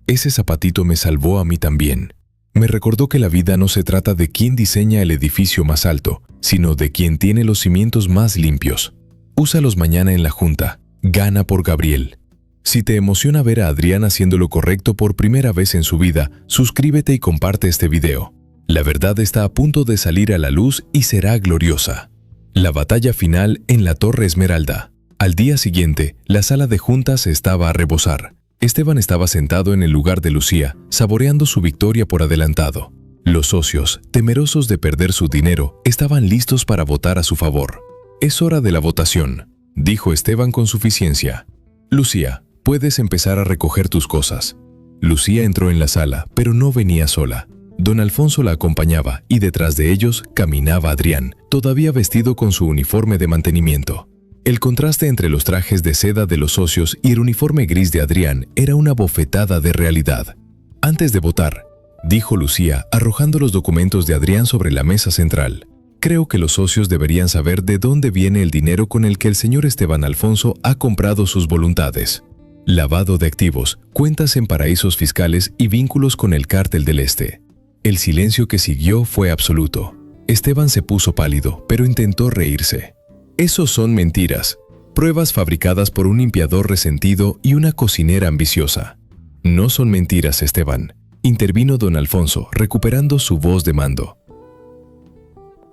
Ese zapatito me salvó a mí también. Me recordó que la vida no se trata de quién diseña el edificio más alto, sino de quien tiene los cimientos más limpios. Úsalos mañana en la junta. Gana por Gabriel. Si te emociona ver a Adrián haciendo lo correcto por primera vez en su vida, suscríbete y comparte este video. La verdad está a punto de salir a la luz y será gloriosa. La batalla final en la Torre Esmeralda. Al día siguiente, la sala de juntas estaba a rebosar. Esteban estaba sentado en el lugar de Lucía, saboreando su victoria por adelantado. Los socios, temerosos de perder su dinero, estaban listos para votar a su favor. Es hora de la votación. dijo Esteban con suficiencia. «Lucía, puedes empezar a recoger tus cosas». Lucía entró en la sala, pero no venía sola. Don Alfonso la acompañaba y detrás de ellos caminaba Adrián, todavía vestido con su uniforme de mantenimiento. El contraste entre los trajes de seda de los socios y el uniforme gris de Adrián era una bofetada de realidad. «Antes de votar», dijo Lucía, arrojando los documentos de Adrián sobre la mesa central, «creo que los socios deberían saber de dónde viene el dinero con el que el señor Esteban Alfonso ha comprado sus voluntades. Lavado de activos, cuentas en paraísos fiscales y vínculos con el cártel del Este». El silencio que siguió fue absoluto. Esteban se puso pálido, pero intentó reírse. «Esos son mentiras, pruebas fabricadas por un limpiador resentido y una cocinera ambiciosa». «No son mentiras, Esteban», intervino don Alfonso, recuperando su voz de mando.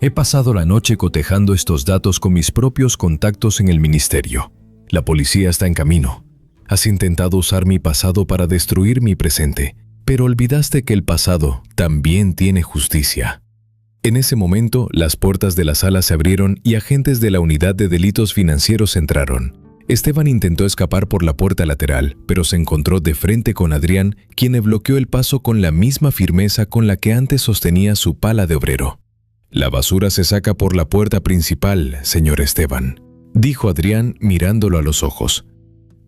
«He pasado la noche cotejando estos datos con mis propios contactos en el ministerio. La policía está en camino. Has intentado usar mi pasado para destruir mi presente, pero olvidaste que el pasado también tiene justicia». En ese momento, las puertas de la sala se abrieron y agentes de la Unidad de Delitos Financieros entraron. Esteban intentó escapar por la puerta lateral, pero se encontró de frente con Adrián, quien le bloqueó el paso con la misma firmeza con la que antes sostenía su pala de obrero. «La basura se saca por la puerta principal, señor Esteban», dijo Adrián mirándolo a los ojos.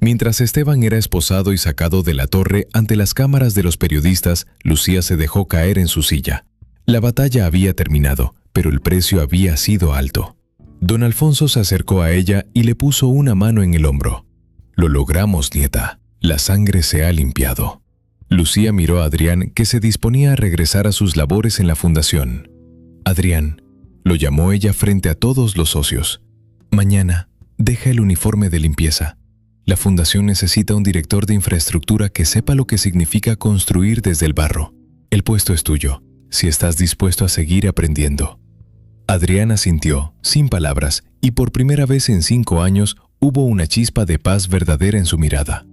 Mientras Esteban era esposado y sacado de la torre ante las cámaras de los periodistas, Lucía se dejó caer en su silla. La batalla había terminado, pero el precio había sido alto. Don Alfonso se acercó a ella y le puso una mano en el hombro. «Lo logramos, nieta. La sangre se ha limpiado». Lucía miró a Adrián, que se disponía a regresar a sus labores en la fundación. «Adrián», lo llamó ella frente a todos los socios. «Mañana, deja el uniforme de limpieza. La fundación necesita un director de infraestructura que sepa lo que significa construir desde el barro. El puesto es tuyo, si estás dispuesto a seguir aprendiendo». Adrián asintió, sin palabras, y por primera vez en 5 años hubo una chispa de paz verdadera en su mirada.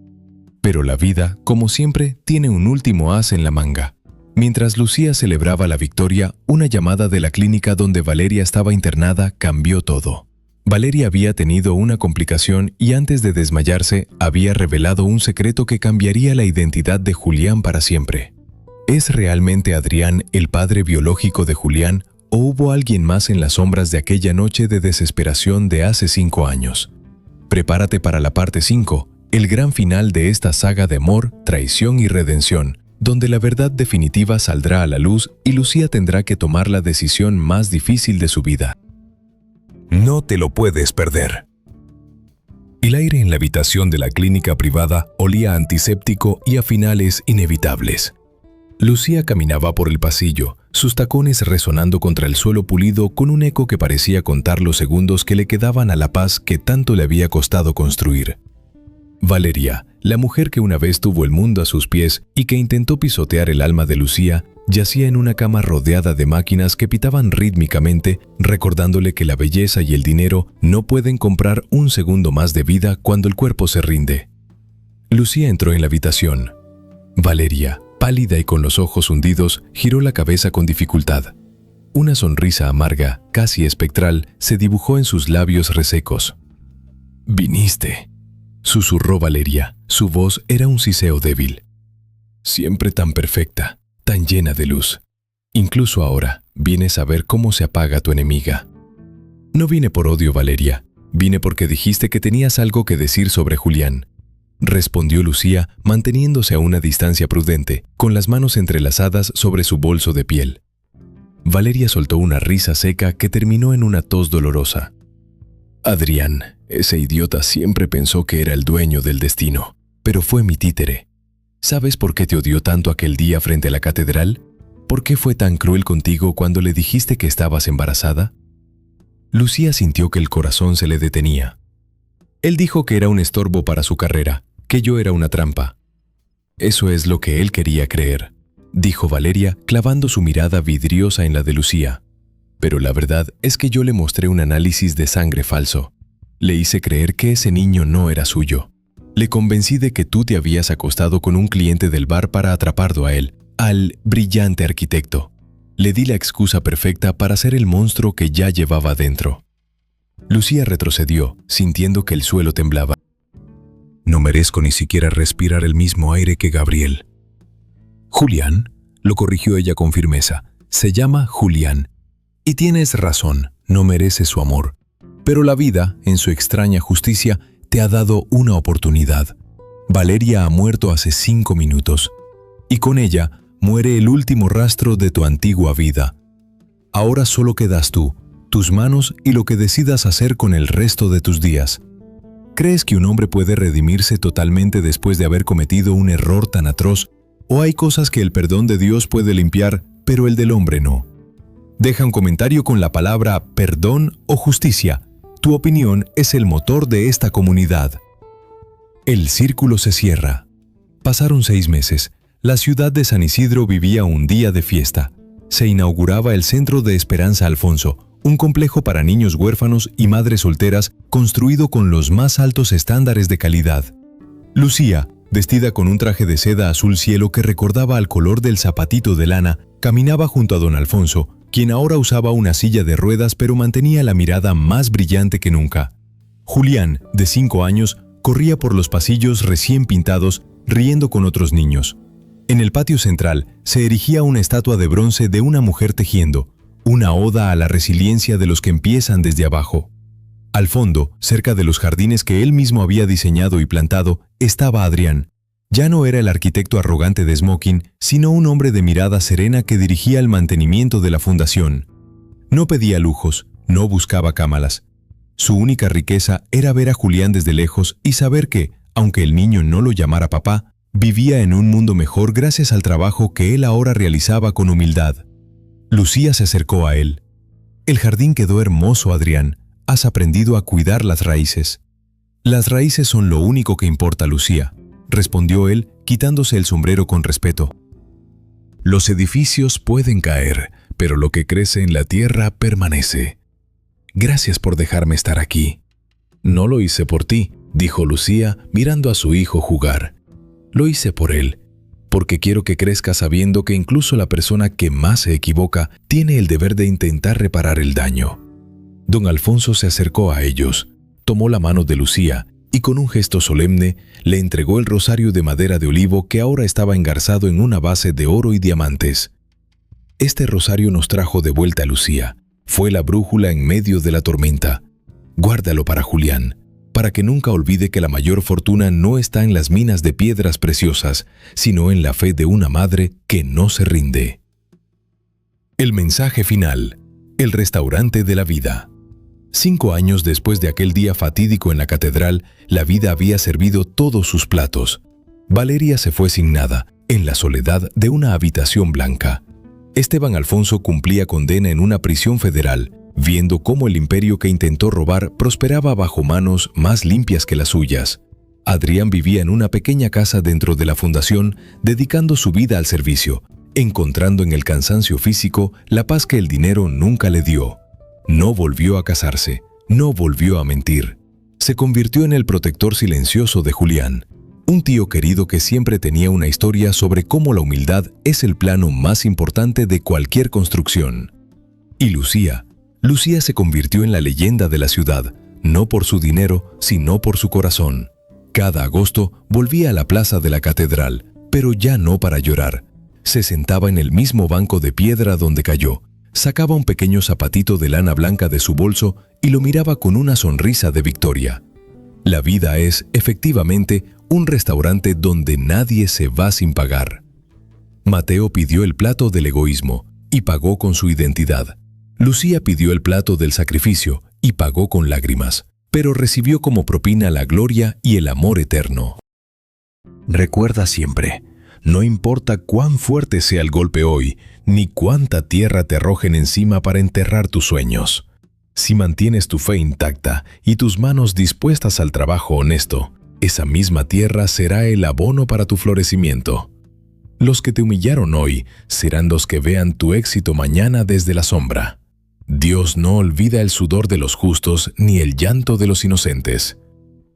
Pero la vida, como siempre, tiene un último as en la manga. Mientras Lucía celebraba la victoria, una llamada de la clínica donde Valeria estaba internada cambió todo. Valeria había tenido una complicación y antes de desmayarse había revelado un secreto que cambiaría la identidad de Julián para siempre. ¿Es realmente Adrián el padre biológico de Julián o hubo alguien más en las sombras de aquella noche de desesperación de hace 5 años? Prepárate para la parte 5, el gran final de esta saga de amor, traición y redención, donde la verdad definitiva saldrá a la luz y Lucía tendrá que tomar la decisión más difícil de su vida. No te lo puedes perder. El aire en la habitación de la clínica privada olía a antiséptico y a finales inevitables. Lucía caminaba por el pasillo, sus tacones resonando contra el suelo pulido con un eco que parecía contar los segundos que le quedaban a la paz que tanto le había costado construir. Valeria, la mujer que una vez tuvo el mundo a sus pies y que intentó pisotear el alma de Lucía, yacía en una cama rodeada de máquinas que pitaban rítmicamente, recordándole que la belleza y el dinero no pueden comprar un segundo más de vida cuando el cuerpo se rinde. Lucía entró en la habitación. Valeria, pálida y con los ojos hundidos, giró la cabeza con dificultad. Una sonrisa amarga, casi espectral, se dibujó en sus labios resecos. «Viniste», susurró Valeria. Su voz era un siseo débil. «Siempre tan perfecta, tan llena de luz. Incluso ahora, vienes a ver cómo se apaga tu enemiga». «No vine por odio, Valeria. Vine porque dijiste que tenías algo que decir sobre Julián», respondió Lucía, manteniéndose a una distancia prudente, con las manos entrelazadas sobre su bolso de piel. Valeria soltó una risa seca que terminó en una tos dolorosa. «Adrián, ese idiota siempre pensó que era el dueño del destino, pero fue mi títere. ¿Sabes por qué te odió tanto aquel día frente a la catedral? ¿Por qué fue tan cruel contigo cuando le dijiste que estabas embarazada?» Lucía sintió que el corazón se le detenía. Él dijo que era un estorbo para su carrera, que yo era una trampa. «Eso es lo que él quería creer», dijo Valeria, clavando su mirada vidriosa en la de Lucía. «Pero la verdad es que yo le mostré un análisis de sangre falso. Le hice creer que ese niño no era suyo. Le convencí de que tú te habías acostado con un cliente del bar para atraparlo a él, al brillante arquitecto. Le di la excusa perfecta para ser el monstruo que ya llevaba dentro». Lucía retrocedió, sintiendo que el suelo temblaba. No merezco ni siquiera respirar el mismo aire que Gabriel. Julián, lo corrigió ella con firmeza. Se llama Julián. Y tienes razón, no mereces su amor. Pero la vida, en su extraña justicia, te ha dado una oportunidad. Valeria ha muerto hace 5 minutos. Y con ella muere el último rastro de tu antigua vida. Ahora solo quedas tú, tus manos y lo que decidas hacer con el resto de tus días. ¿Crees que un hombre puede redimirse totalmente después de haber cometido un error tan atroz? ¿O hay cosas que el perdón de Dios puede limpiar, pero el del hombre no? Deja un comentario con la palabra perdón o justicia. Tu opinión es el motor de esta comunidad. El círculo se cierra. Pasaron 6 meses. La ciudad de San Isidro vivía un día de fiesta. Se inauguraba el Centro de Esperanza Alfonso, un complejo para niños huérfanos y madres solteras construido con los más altos estándares de calidad. Lucía, vestida con un traje de seda azul cielo que recordaba al color del zapatito de lana, caminaba junto a don Alfonso, quien ahora usaba una silla de ruedas pero mantenía la mirada más brillante que nunca. Julián, de 5 años, corría por los pasillos recién pintados, riendo con otros niños. En el patio central se erigía una estatua de bronce de una mujer tejiendo, una oda a la resiliencia de los que empiezan desde abajo. Al fondo, cerca de los jardines que él mismo había diseñado y plantado, estaba Adrián. Ya no era el arquitecto arrogante de smoking, sino un hombre de mirada serena que dirigía el mantenimiento de la fundación. No pedía lujos, no buscaba cámaras. Su única riqueza era ver a Julián desde lejos y saber que, aunque el niño no lo llamara papá, vivía en un mundo mejor gracias al trabajo que él ahora realizaba con humildad. Lucía se acercó a él. El jardín quedó hermoso, Adrián. Has aprendido a cuidar las raíces. Las raíces son lo único que importa, Lucía, respondió él, quitándose el sombrero con respeto. Los edificios pueden caer, pero lo que crece en la tierra permanece. Gracias por dejarme estar aquí. No lo hice por ti, dijo Lucía, mirando a su hijo jugar. Lo hice por él, porque quiero que crezca sabiendo que incluso la persona que más se equivoca tiene el deber de intentar reparar el daño. Don Alfonso se acercó a ellos, tomó la mano de Lucía y con un gesto solemne le entregó el rosario de madera de olivo que ahora estaba engarzado en una base de oro y diamantes. Este rosario nos trajo de vuelta a Lucía. Fue la brújula en medio de la tormenta. Guárdalo para Julián, para que nunca olvide que la mayor fortuna no está en las minas de piedras preciosas, sino en la fe de una madre que no se rinde. El mensaje final. El restaurante de la vida. 5 años después de aquel día fatídico en la catedral, la vida había servido todos sus platos. Valeria se fue sin nada, en la soledad de una habitación blanca. Esteban Alfonso cumplía condena en una prisión federal, viendo cómo el imperio que intentó robar prosperaba bajo manos más limpias que las suyas. Adrián vivía en una pequeña casa dentro de la fundación, dedicando su vida al servicio, encontrando en el cansancio físico la paz que el dinero nunca le dio. No volvió a casarse, no volvió a mentir. Se convirtió en el protector silencioso de Julián, un tío querido que siempre tenía una historia sobre cómo la humildad es el plano más importante de cualquier construcción. Y Lucía se convirtió en la leyenda de la ciudad, no por su dinero, sino por su corazón. Cada agosto volvía a la plaza de la catedral, pero ya no para llorar. Se sentaba en el mismo banco de piedra donde cayó, sacaba un pequeño zapatito de lana blanca de su bolso y lo miraba con una sonrisa de victoria. La vida es, efectivamente, un restaurante donde nadie se va sin pagar. Mateo pidió el plato del egoísmo y pagó con su identidad. Lucía pidió el plato del sacrificio y pagó con lágrimas, pero recibió como propina la gloria y el amor eterno. Recuerda siempre, no importa cuán fuerte sea el golpe hoy, ni cuánta tierra te arrojen encima para enterrar tus sueños. Si mantienes tu fe intacta y tus manos dispuestas al trabajo honesto, esa misma tierra será el abono para tu florecimiento. Los que te humillaron hoy serán los que vean tu éxito mañana desde la sombra. Dios no olvida el sudor de los justos ni el llanto de los inocentes.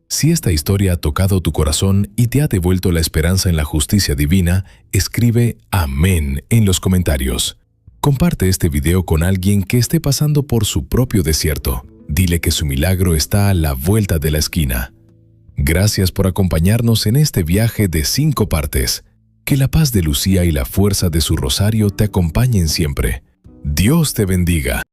Si esta historia ha tocado tu corazón y te ha devuelto la esperanza en la justicia divina, escribe amén en los comentarios. Comparte este video con alguien que esté pasando por su propio desierto. Dile que su milagro está a la vuelta de la esquina. Gracias por acompañarnos en este viaje de 5 partes. Que la paz de Lucía y la fuerza de su rosario te acompañen siempre. Dios te bendiga.